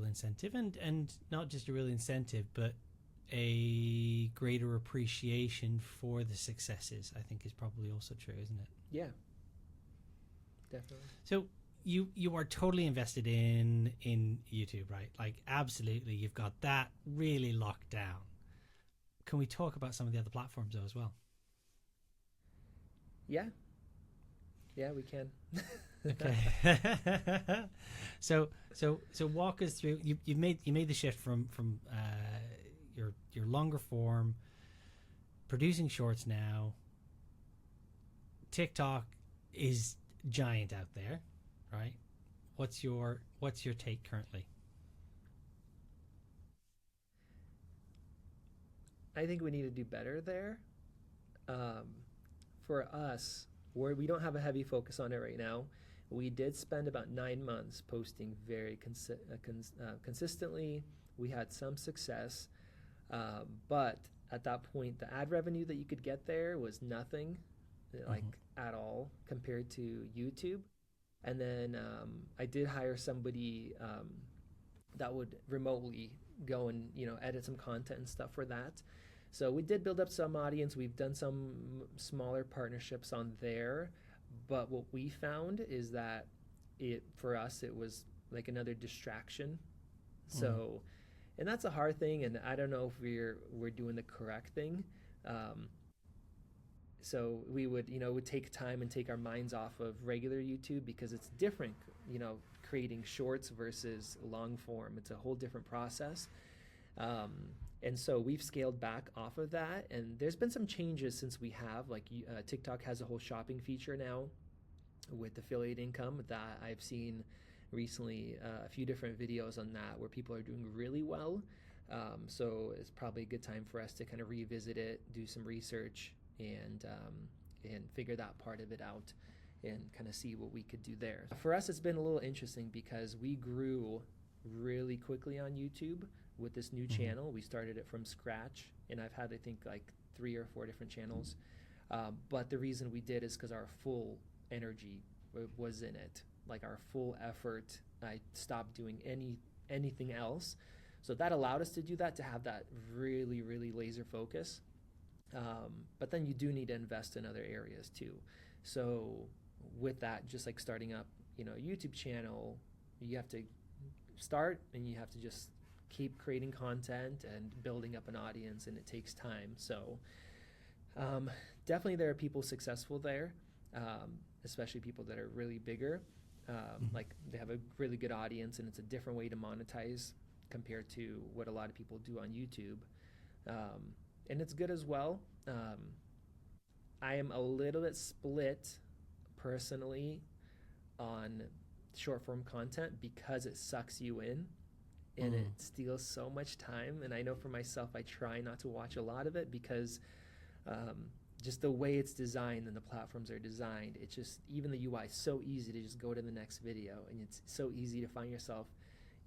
incentive, and not just a real incentive, but a greater appreciation for the successes. I think is probably also true, isn't it? Yeah, definitely. So you are totally invested in YouTube, right? Like absolutely, you've got that really locked down. Can we talk about some of the other platforms though as well? Yeah, we can. Okay. so walk us through. You made the shift from your longer form, producing shorts now. TikTok is giant out there, right? What's your take currently? I think we need to do better there. For us, where we don't have a heavy focus on it right now, we did spend about 9 months posting very consistently. We had some success, but at that point, the ad revenue that you could get there was nothing, at all, compared to YouTube. And then I did hire somebody that would remotely go and edit some content and stuff for that. So we did build up some audience. We've done some smaller partnerships on there, but what we found is that for us it was like another distraction. So, and that's a hard thing, and I don't know if we're doing the correct thing. So we would take time and take our minds off of regular YouTube because it's different, creating shorts versus long form. It's a whole different process. And so we've scaled back off of that, and there's been some changes since we have, like TikTok has a whole shopping feature now with affiliate income that I've seen recently, a few different videos on that where people are doing really well. So it's probably a good time for us to kind of revisit it, do some research, and figure that part of it out and kind of see what we could do there. For us, it's been a little interesting because we grew really quickly on YouTube with this new channel. We started it from scratch, and I've had, I think, like 3 or 4 different channels. But the reason we did is because our full energy was in it, like our full effort. I stopped doing anything else. So that allowed us to do that, to have that really, really laser focus. But then you do need to invest in other areas too. So with that, just like starting up, a YouTube channel, you have to start and you have to just keep creating content and building up an audience, and it takes time. So definitely there are people successful there, especially people that are really bigger. Like they have a really good audience, and it's a different way to monetize compared to what a lot of people do on YouTube. And it's good as well. I am a little bit split personally on short form content because it sucks you in and it steals so much time. And I know for myself, I try not to watch a lot of it because just the way it's designed and the platforms are designed, it's just, even the UI is so easy to just go to the next video, and it's so easy to find yourself.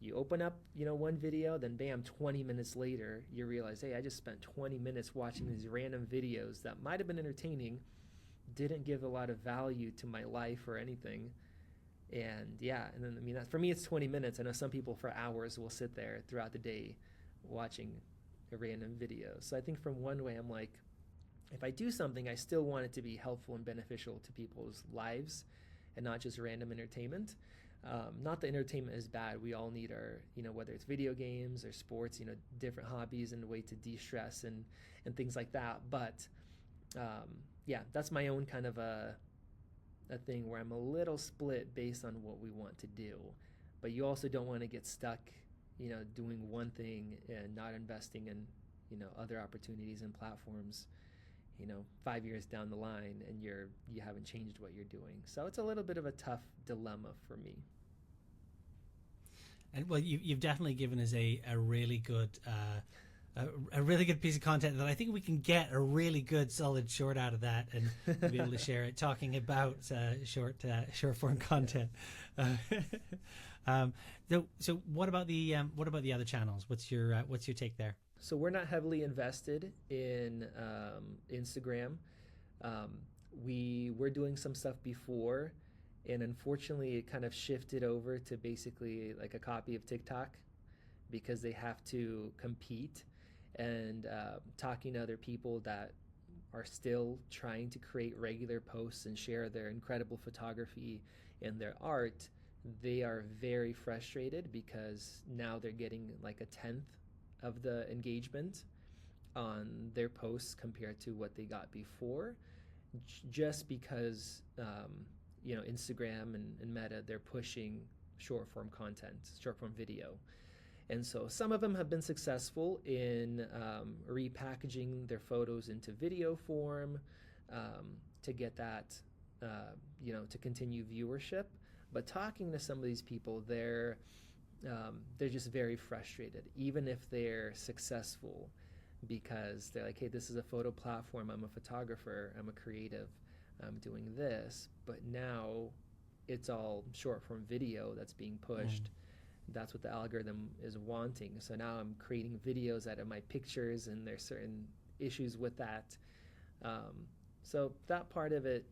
You open up, one video, then bam, 20 minutes later, you realize, hey, I just spent 20 minutes watching these random videos that might have been entertaining, didn't give a lot of value to my life or anything. And and then, that, for me, it's 20 minutes. I know some people for hours will sit there throughout the day watching a random video. So I think from one way, I'm like, if I do something, I still want it to be helpful and beneficial to people's lives and not just random entertainment. Not that entertainment is bad. We all need our, whether it's video games or sports, different hobbies and a way to de-stress and things like that. But that's my own kind of a thing where I'm a little split based on what we want to do. But you also don't want to get stuck, doing one thing and not investing in, other opportunities and platforms, 5 years down the line, and you haven't changed what you're doing. So it's a little bit of a tough dilemma for me. And well, you've definitely given us a really good a really good piece of content that I think we can get a really good solid short out of that and be able to share it, talking about short form content. So what about the other channels? What's your take there? So we're not heavily invested in Instagram. We were doing some stuff before, and unfortunately it kind of shifted over to basically like a copy of TikTok because they have to compete. And talking to other people that are still trying to create regular posts and share their incredible photography and their art, they are very frustrated because now they're getting like a 10th of the engagement on their posts compared to what they got before, just because Instagram and Meta, they're pushing short form content, short form video. And so some of them have been successful in repackaging their photos into video form to get that, to continue viewership. But talking to some of these people, they're just very frustrated, even if they're successful, because they're like, hey, this is a photo platform. I'm a photographer. I'm a creative. I'm doing this. But now it's all short form video that's being pushed. That's what the algorithm is wanting. So now I'm creating videos out of my pictures, and there's certain issues with that. So that part of it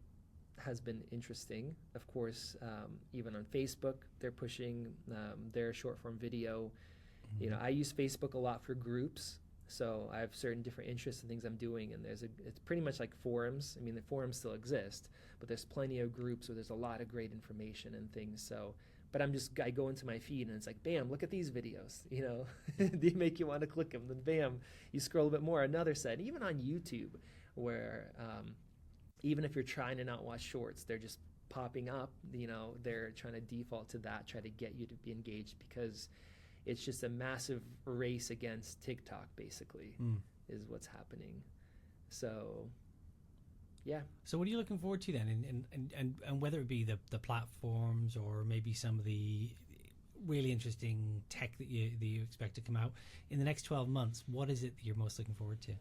has been interesting. Of course, even on Facebook, they're pushing their short form video. I use Facebook a lot for groups. So I have certain different interests and things I'm doing, and it's pretty much like forums. I mean, the forums still exist, but there's plenty of groups where there's a lot of great information and things. So, but I go into my feed and it's like, bam, look at these videos, they make you want to click them. Then bam, you scroll a bit more, another set. Even on YouTube, where even if you're trying to not watch shorts, they're just popping up. They're trying to default to that, try to get you to be engaged, because it's just a massive race against TikTok, basically, is what's happening. So, yeah. So what are you looking forward to then? And whether it be the platforms or maybe some of the really interesting tech that you expect to come out in the next 12 months, what is it that you're most looking forward to?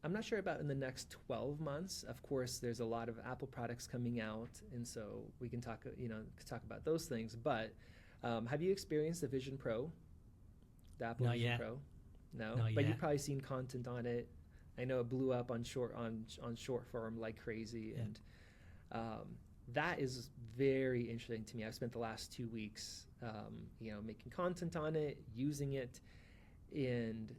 I'm not sure about in the next 12 months. Of course, there's a lot of Apple products coming out, and so we can talk about those things. But have you experienced the Vision Pro, the Apple Not Vision yet. Pro? No, Not but yet. you've probably seen content on it. I know it blew up on short form like crazy, and that is very interesting to me. I've spent the last 2 weeks, making content on it, using it, and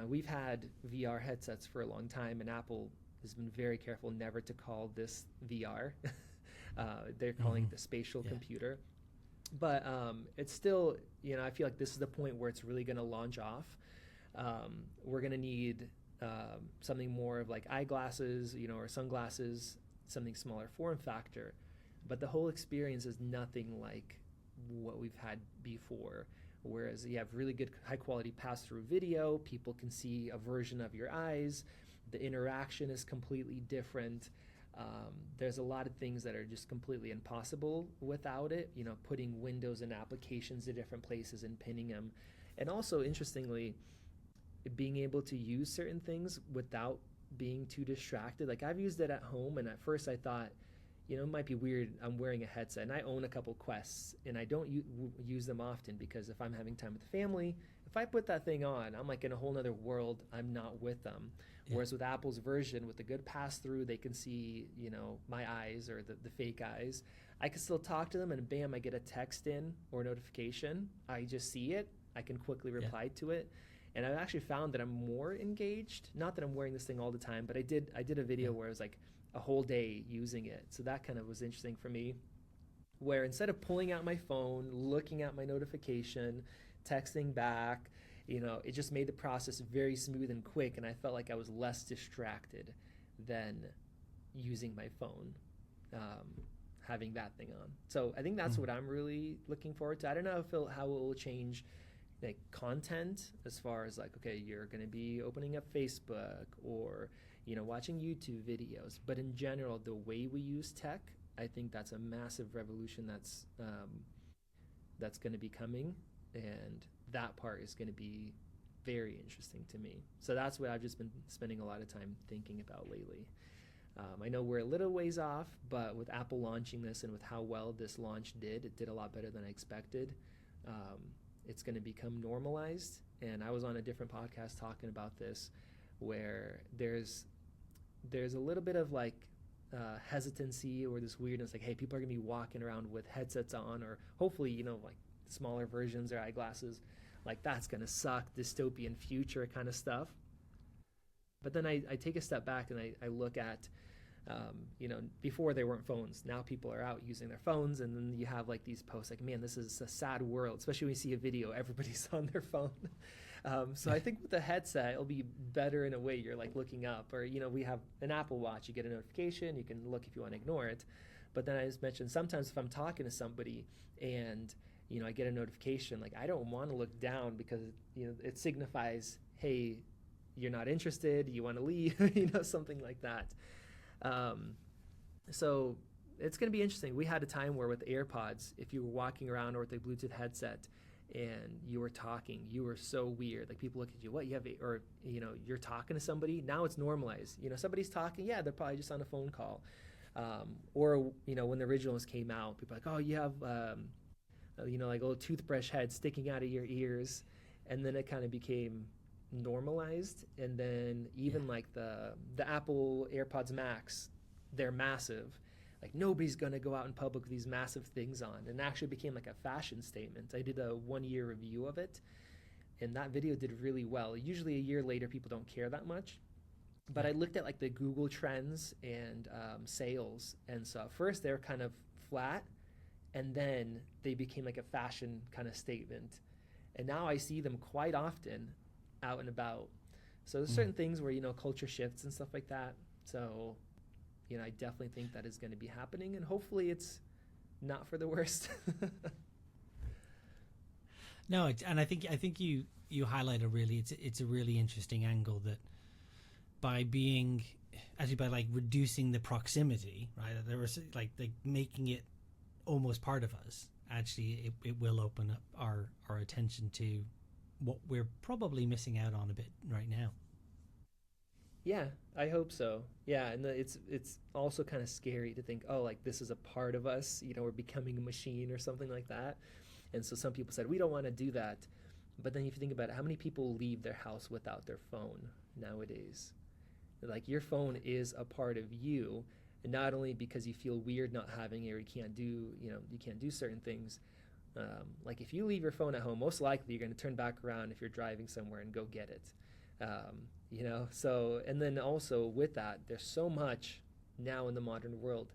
we've had VR headsets for a long time, and Apple has been very careful never to call this VR. They're calling it the spatial computer. But it's still, I feel like this is the point where it's really going to launch off. We're going to need something more of like eyeglasses, or sunglasses, something smaller form factor. But the whole experience is nothing like what we've had before. Whereas you have really good high quality pass-through video, people can see a version of your eyes, the interaction is completely different. There's a lot of things that are just completely impossible without it, putting windows and applications to different places and pinning them. And also, interestingly, being able to use certain things without being too distracted. Like, I've used it at home, and at first I thought, it might be weird. I'm wearing a headset, and I own a couple Quests, and I don't use them often, because if I'm having time with the family, if I put that thing on, I'm like in a whole other world. I'm not with them. Yeah. Whereas with Apple's version, with the good pass-through, they can see, my eyes or the fake eyes. I can still talk to them, and bam, I get a text in or a notification. I just see it. I can quickly reply to it. And I've actually found that I'm more engaged. Not that I'm wearing this thing all the time, but I did a video where it was like a whole day using it. So that kind of was interesting for me, where instead of pulling out my phone, looking at my notification, texting back, it just made the process very smooth and quick, and I felt like I was less distracted than using my phone, having that thing on. So I think that's what I'm really looking forward to. I don't know how it will change like content, as far as like, okay, you're going to be opening up Facebook or watching YouTube videos, but in general, the way we use tech, I think that's a massive revolution that's going to be coming, and that part is going to be very interesting to me. So that's what I've just been spending a lot of time thinking about lately. I know we're a little ways off, but with Apple launching this and with how well this launch did, it did a lot better than I expected. It's going to become normalized, and I was on a different podcast talking about this, where there's a little bit of like hesitancy or this weirdness, like, hey, people are going to be walking around with headsets on, or hopefully, like smaller versions or eyeglasses. Like, that's going to suck, dystopian future kind of stuff. But then I take a step back and I look at, before there weren't phones. Now people are out using their phones, and then you have like these posts like, man, this is a sad world, especially when you see a video, everybody's on their phone. So I think with the headset, it'll be better in a way. You're like looking up, or, we have an Apple Watch, you get a notification, you can look if you want to ignore it. But then I just mentioned, sometimes if I'm talking to somebody and, I get a notification, like, I don't want to look down, because, it signifies, hey, you're not interested, you want to leave, something like that. So it's going to be interesting. We had a time where with AirPods, if you were walking around or with a Bluetooth headset and you were talking, you were so weird. Like, people look at you, what, you have, or, you're talking to somebody. Now it's normalized. Somebody's talking, yeah, they're probably just on a phone call. Or, when the originals came out, people are like, oh, you have, like a little toothbrush head sticking out of your ears. And then it kind of became normalized. And then even like the Apple AirPods Max, they're massive. Like, nobody's going to go out in public with these massive things on. And it actually became like a fashion statement. I did a 1-year review of it, and that video did really well. Usually a year later, people don't care that much. But Yeah. I looked at like the Google Trends and sales, and so at first they were kind of flat, and then they became like a fashion kind of statement. And now I see them quite often out and about. So there's certain things where, culture shifts and stuff like that. So, I definitely think that is going to be happening, and hopefully it's not for the worst. No, and I think you highlight it's a really interesting angle that by like reducing the proximity, right? There was like making it almost part of us. Actually, it will open up our attention to what we're probably missing out on a bit right now. Yeah, I hope so. Yeah, and it's also kind of scary to think, oh, like this is a part of us. We're becoming a machine or something like that. And so some people said we don't want to do that. But then if you think about it, how many people leave their house without their phone nowadays? Like your phone is a part of you, and not only because you feel weird not having it or you can't do certain things. Like if you leave your phone at home, most likely you're going to turn back around if you're driving somewhere and go get it. So, and then also with that, there's so much now in the modern world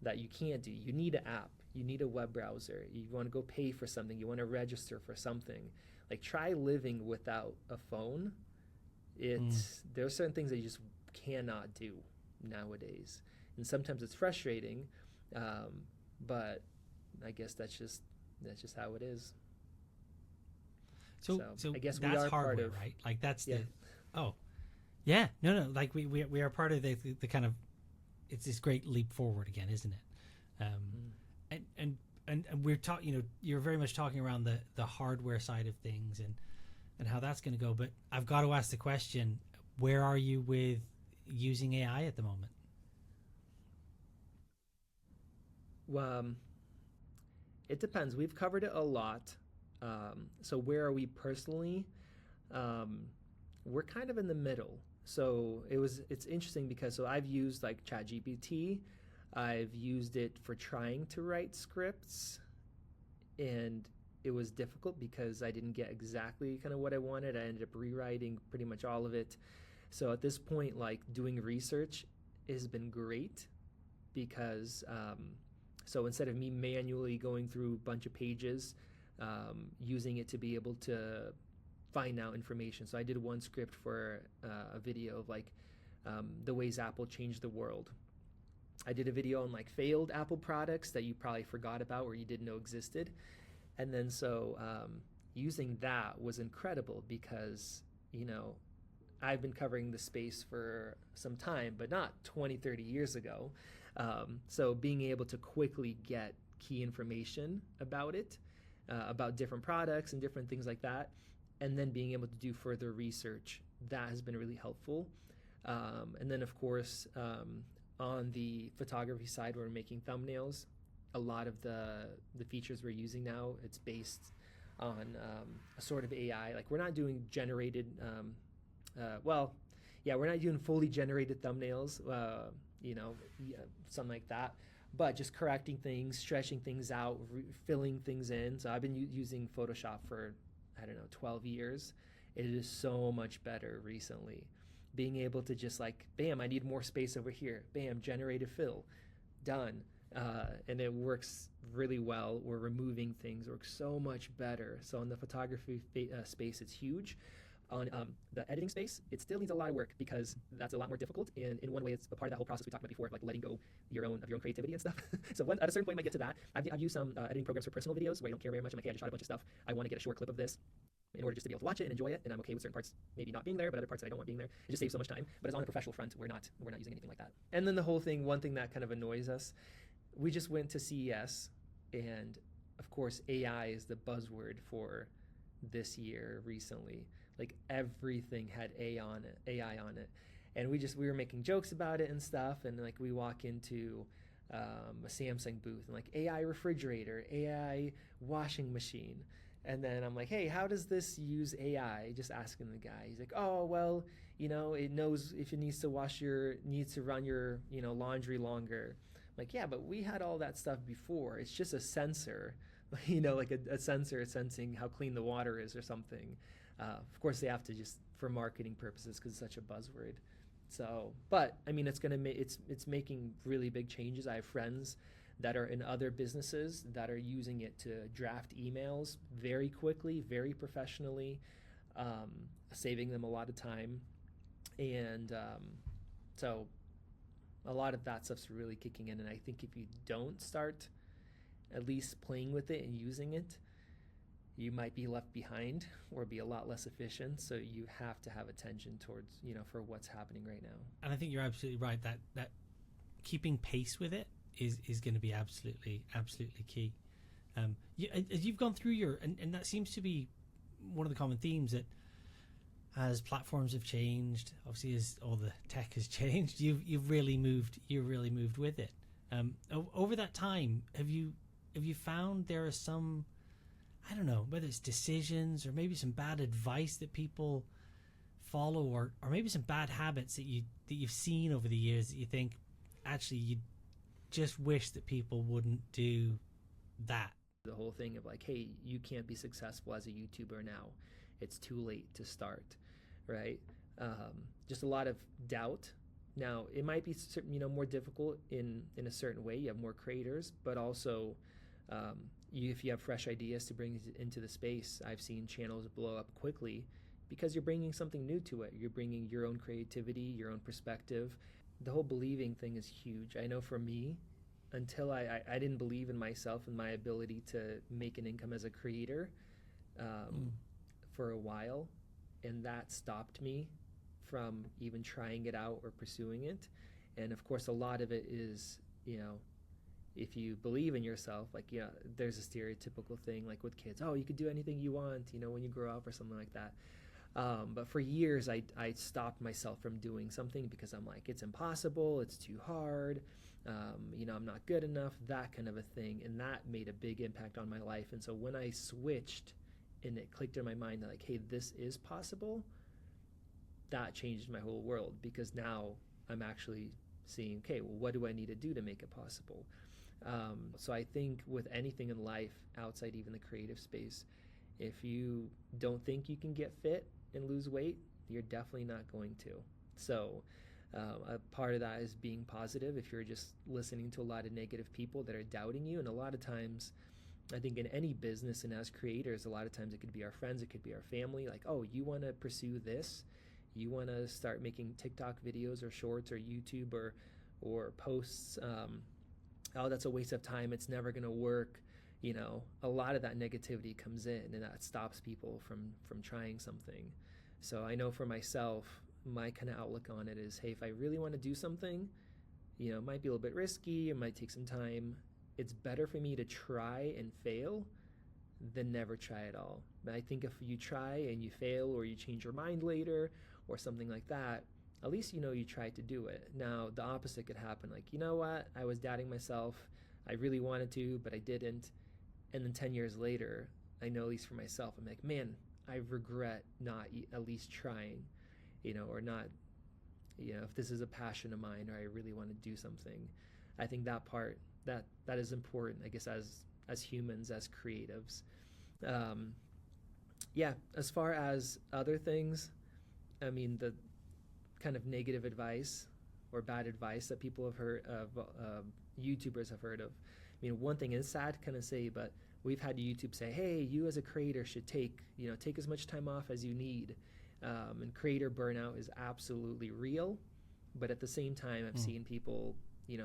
that you can't do. You need an app, you need a web browser, you want to go pay for something, you want to register for something. Like try living without a phone. There are certain things that you just cannot do nowadays, and sometimes it's frustrating, but I guess that's just how it is. So I guess that's we are hardware, part of, right? Like that's yeah. No, like we are part of the kind of, it's this great leap forward again, isn't it? And we're talking, you're very much talking around the hardware side of things and how that's going to go. But I've got to ask the question: where are you with using AI at the moment? It depends. We've covered it a lot. So where are we personally? We're kind of in the middle. So it's interesting because I've used like ChatGPT. I've used it for trying to write scripts, and it was difficult because I didn't get exactly kind of what I wanted. I ended up rewriting pretty much all of it. So at this point, like doing research has been great because so instead of me manually going through a bunch of pages, using it to be able to find out information. So I did one script for a video of like the ways Apple changed the world. I did a video on like failed Apple products that you probably forgot about or you didn't know existed. And then using that was incredible because, I've been covering the space for some time, but not 20, 30 years ago. So being able to quickly get key information about it, about different products and different things like that, and then being able to do further research, that has been really helpful. And then, of course, on the photography side, we're making thumbnails. A lot of the features we're using now, it's based on a sort of AI. Like we're not doing generated, we're not doing fully generated thumbnails, something like that. But just correcting things, stretching things out, filling things in. So I've been using Photoshop for, 12 years. It is so much better recently. Being able to just like, bam, I need more space over here. Bam, generate a fill. Done. And it works really well. We're removing things. It works so much better. So in the photography space, it's huge. On the editing space, it still needs a lot of work because that's a lot more difficult. And in one way, it's a part of that whole process we talked about before, of like letting go of your own creativity and stuff. So at a certain point, you might get to that. I've used some editing programs for personal videos where I don't care very much. I'm like, hey, I just shot a bunch of stuff. I want to get a short clip of this in order just to be able to watch it and enjoy it. And I'm okay with certain parts maybe not being there, but other parts that I don't want being there. It just saves so much time. But as on the professional front, we're not using anything like that. And then the whole thing, one thing that kind of annoys us, we just went to CES, and of course AI is the buzzword for this year recently. Like everything had AI on it, and we were making jokes about it and stuff. And like we walk into a Samsung booth and like AI refrigerator, AI washing machine, and then I'm like, hey, how does this use AI? Just asking the guy. He's like, oh well, it knows if it needs to run your laundry longer. I'm like, yeah, but we had all that stuff before. It's just a sensor, like a sensor sensing how clean the water is or something. Of course, they have to just for marketing purposes because it's such a buzzword. So, but I mean, it's making really big changes. I have friends that are in other businesses that are using it to draft emails very quickly, very professionally, saving them a lot of time. And so a lot of that stuff's really kicking in. And I think if you don't start at least playing with it and using it, you might be left behind or be a lot less efficient. So you have to have attention towards, for what's happening right now. And I think you're absolutely right that keeping pace with it is going to be absolutely key. As you've gone through and that seems to be one of the common themes, that as platforms have changed, obviously as all the tech has changed, you've really moved with it. Over that time, have you found there are some, I don't know, whether it's decisions or maybe some bad advice that people follow, or maybe some bad habits that you've seen over the years that you think actually you just wish that people wouldn't do that? The whole thing of like, hey, you can't be successful as a YouTuber now. It's too late to start, right? Just a lot of doubt. Now, it might be more difficult in a certain way. You have more creators, but also if you have fresh ideas to bring into the space, I've seen channels blow up quickly because you're bringing something new to it. You're bringing your own creativity, your own perspective. The whole believing thing is huge. I know for me, until I didn't believe in myself and my ability to make an income as a creator for a while, and that stopped me from even trying it out or pursuing it. And of course, a lot of it is, if you believe in yourself, like, there's a stereotypical thing like with kids, oh, you could do anything you want, when you grow up or something like that. But for years, I stopped myself from doing something because I'm like, it's impossible, it's too hard, I'm not good enough, that kind of a thing. And that made a big impact on my life. And so when I switched and it clicked in my mind that like, hey, this is possible, that changed my whole world, because now I'm actually seeing, okay, well, what do I need to do to make it possible? So I think with anything in life outside even the creative space, if you don't think you can get fit and lose weight, you're definitely not going to. So a part of that is being positive. If you're just listening to a lot of negative people that are doubting you, and a lot of times, I think in any business and as creators, a lot of times it could be our friends, it could be our family, like, oh, you want to pursue this? You want to start making TikTok videos or shorts or YouTube or posts? Oh, that's a waste of time. It's never going to work. A lot of that negativity comes in, and that stops people from trying something. So I know for myself, my kind of outlook on it is, hey, if I really want to do something, it might be a little bit risky, it might take some time. It's better for me to try and fail than never try at all. But I think if you try and you fail, or you change your mind later or something like that, at least you tried to do it. Now, the opposite could happen. Like, you know what? I was doubting myself. I really wanted to, but I didn't. And then 10 years later, I know, at least for myself, I'm like, man, I regret not at least trying, or not, if this is a passion of mine, or I really want to do something. I think that part, that is important, I guess, as humans, as creatives. As far as other things, I mean, the kind of negative advice or bad advice that people have heard of, YouTubers have heard of. I mean, one thing is sad to kind of say, but we've had YouTube say, hey, you as a creator should take as much time off as you need. And creator burnout is absolutely real. But at the same time, I've seen people,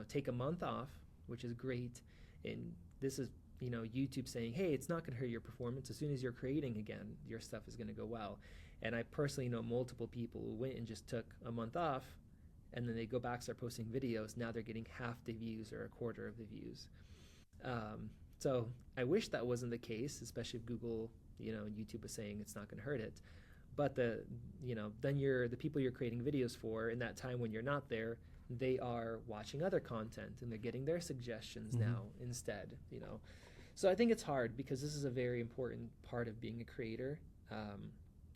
take a month off, which is great. And this is, YouTube saying, hey, it's not going to hurt your performance. As soon as you're creating again, your stuff is going to go well. And I personally know multiple people who went and just took a month off, and then they go back, start posting videos. Now they're getting half the views or a quarter of the views. So I wish that wasn't the case, especially if Google, and YouTube was saying it's not going to hurt it. But then the people you're creating videos for in that time when you're not there, they are watching other content and they're getting their suggestions now instead. So I think it's hard, because this is a very important part of being a creator.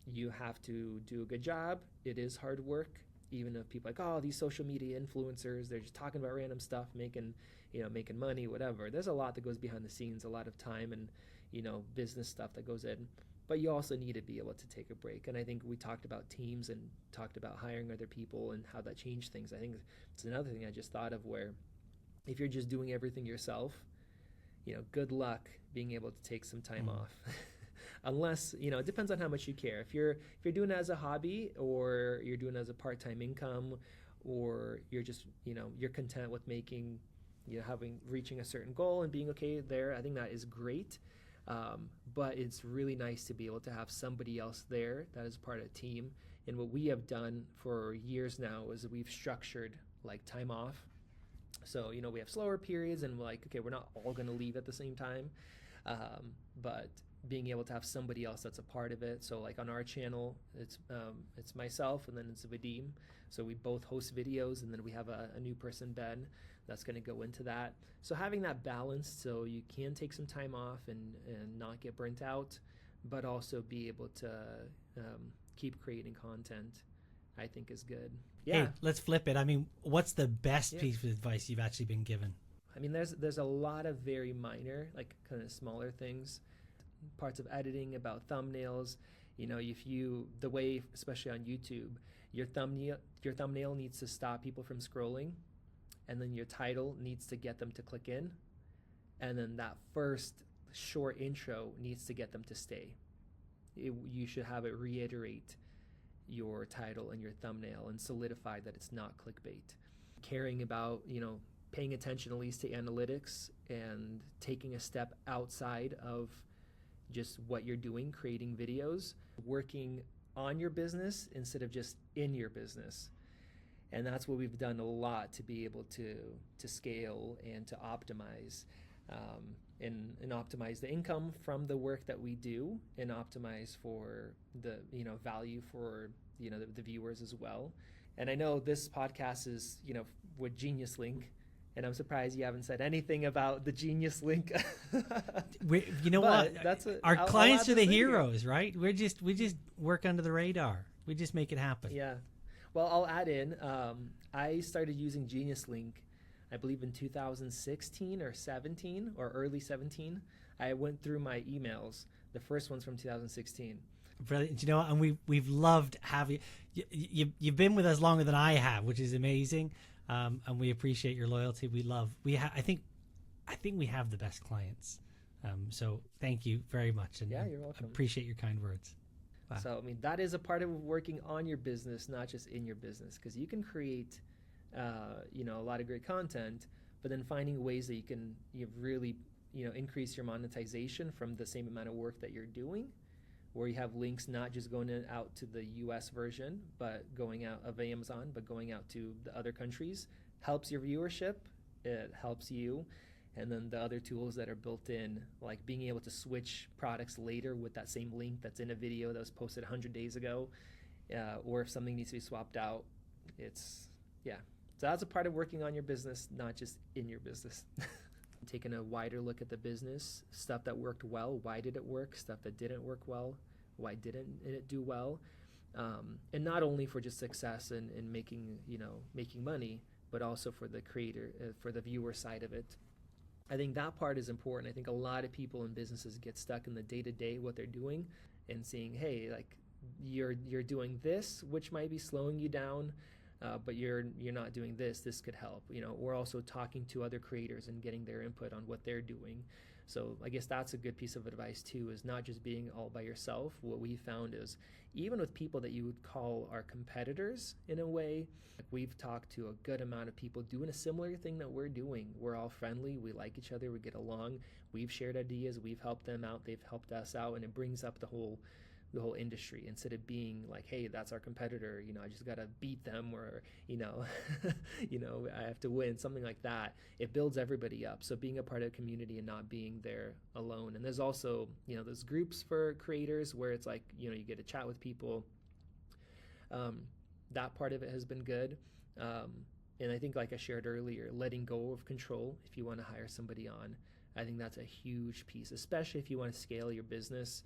You have to do a good job. It is hard work. Even if people are like, oh, these social media influencers, they're just talking about random stuff, making money, whatever. There's a lot that goes behind the scenes, a lot of time and, business stuff that goes in. But you also need to be able to take a break. And I think we talked about teams and talked about hiring other people and how that changed things. I think it's another thing I just thought of, where if you're just doing everything yourself, good luck being able to take some time off. Unless, it depends on how much you care. If you're doing it as a hobby, or you're doing it as a part-time income, or you're just, you're content with making, reaching a certain goal and being okay there, I think that is great. But it's really nice to be able to have somebody else there that is part of a team. And what we have done for years now is we've structured like time off. So, we have slower periods, and we're like, okay, we're not all going to leave at the same time. But being able to have somebody else that's a part of it. So like on our channel, it's myself, and then it's Vadim. So we both host videos, and then we have a new person, Ben, that's going to go into that. So having that balance, so you can take some time off and not get burnt out, but also be able to keep creating content, I think is good. Yeah. Hey, let's flip it. I mean, what's the best piece of advice you've actually been given? I mean, there's a lot of very minor, like kind of smaller things, parts of editing, about thumbnails. The way, especially on YouTube, your thumbnail needs to stop people from scrolling, and then your title needs to get them to click in, and then that first short intro needs to get them to stay. You should have it reiterate your title and your thumbnail and solidify that it's not clickbait. Caring about, paying attention at least to analytics and taking a step outside of just what you're doing, creating videos, working on your business instead of just in your business. And that's what we've done a lot to be able to scale and to optimize, and optimize the income from the work that we do, and optimize for the value for the viewers as well. And I know this podcast is with Geniuslink, and I'm surprised you haven't said anything about the Geniuslink. Our clients are the heroes, right? We just work under the radar. We just make it happen. Yeah. Well, I'll add in, I started using Geniuslink, I believe in 2016 or 17 or early 17. I went through my emails. The first one's from 2016. Brilliant. And we've loved having you. You've been with us longer than I have, which is amazing. And we appreciate your loyalty. I think we have the best clients. So thank you very much. And yeah, you're welcome. Appreciate your kind words. Wow. So, that is a part of working on your business, not just in your business, because you can create, a lot of great content, but then finding ways that you can really, increase your monetization from the same amount of work that you're doing, where you have links not just going out to the US version, but going out of Amazon, but going out to the other countries, helps your viewership, it helps you. And then the other tools that are built in, like being able to switch products later with that same link that's in a video that was posted 100 days ago, or if something needs to be swapped out, So that's a part of working on your business, not just in your business. Taking a wider look at the business, stuff that worked well, why did it work? Stuff that didn't work well, why didn't it do well? And not only for just success and making money, but also for the creator, for the viewer side of it. I think that part is important. I think a lot of people in businesses get stuck in the day-to-day, what they're doing, and seeing, hey, like you're doing this, which might be slowing you down, but you're not doing this. This could help. Or also talking to other creators and getting their input on what they're doing. So I guess that's a good piece of advice too, is not just being all by yourself. What we found is even with people that you would call our competitors in a way, like we've talked to a good amount of people doing a similar thing that we're doing. We're all friendly. We like each other. We get along. We've shared ideas. We've helped them out. They've helped us out. And it brings up the whole industry, instead of being like, hey, that's our competitor, I just got to beat them, or, I have to win, something like that. It builds everybody up. So being a part of a community and not being there alone. And there's also, those groups for creators where it's like, you get to chat with people. That part of it has been good. And I think, like I shared earlier, letting go of control if you want to hire somebody on. I think that's a huge piece, especially if you want to scale your business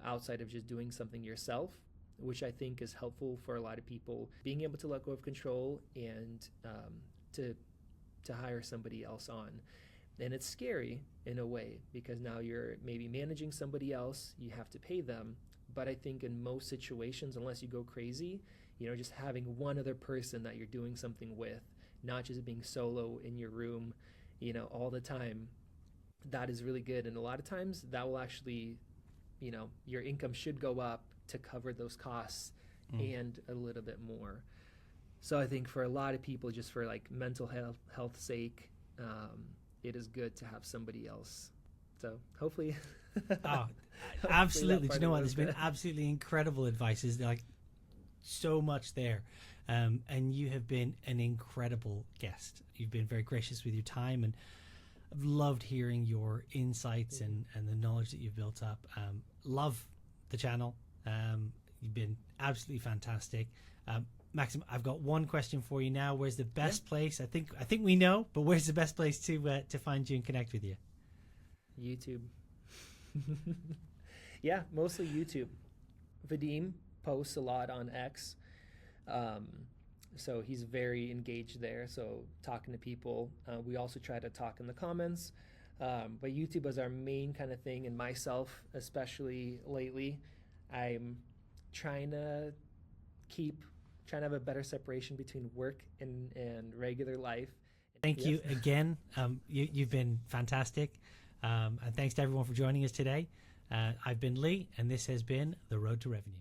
outside of just doing something yourself, which I think is helpful for a lot of people. Being able to let go of control and to hire somebody else on. And it's scary in a way because now you're maybe managing somebody else, you have to pay them. But I think in most situations, unless you go crazy, just having one other person that you're doing something with, not just being solo in your room, all the time, that is really good. And a lot of times that will actually, your income should go up to cover those costs and a little bit more. So I think for a lot of people, just for like mental health sake, it is good to have somebody else. So hopefully. Absolutely. Do you know what? There's been absolutely incredible advice. There's like so much there. And you have been an incredible guest. You've been very gracious with your time, and I've loved hearing your insights and the knowledge that you've built up. Love the channel. You've been absolutely fantastic. Maxim, I've got one question for you now. Where's the best place? I think we know, but where's the best place to find you and connect with you? YouTube. Yeah, mostly YouTube. Vadim posts a lot on X, so he's very engaged there. So talking to people, we also try to talk in the comments. But YouTube is our main kind of thing, and myself, especially lately, I'm trying to have a better separation between work and regular life. Thank you again. You've been fantastic. And thanks to everyone for joining us today. I've been Lee, and this has been The Road to Revenue.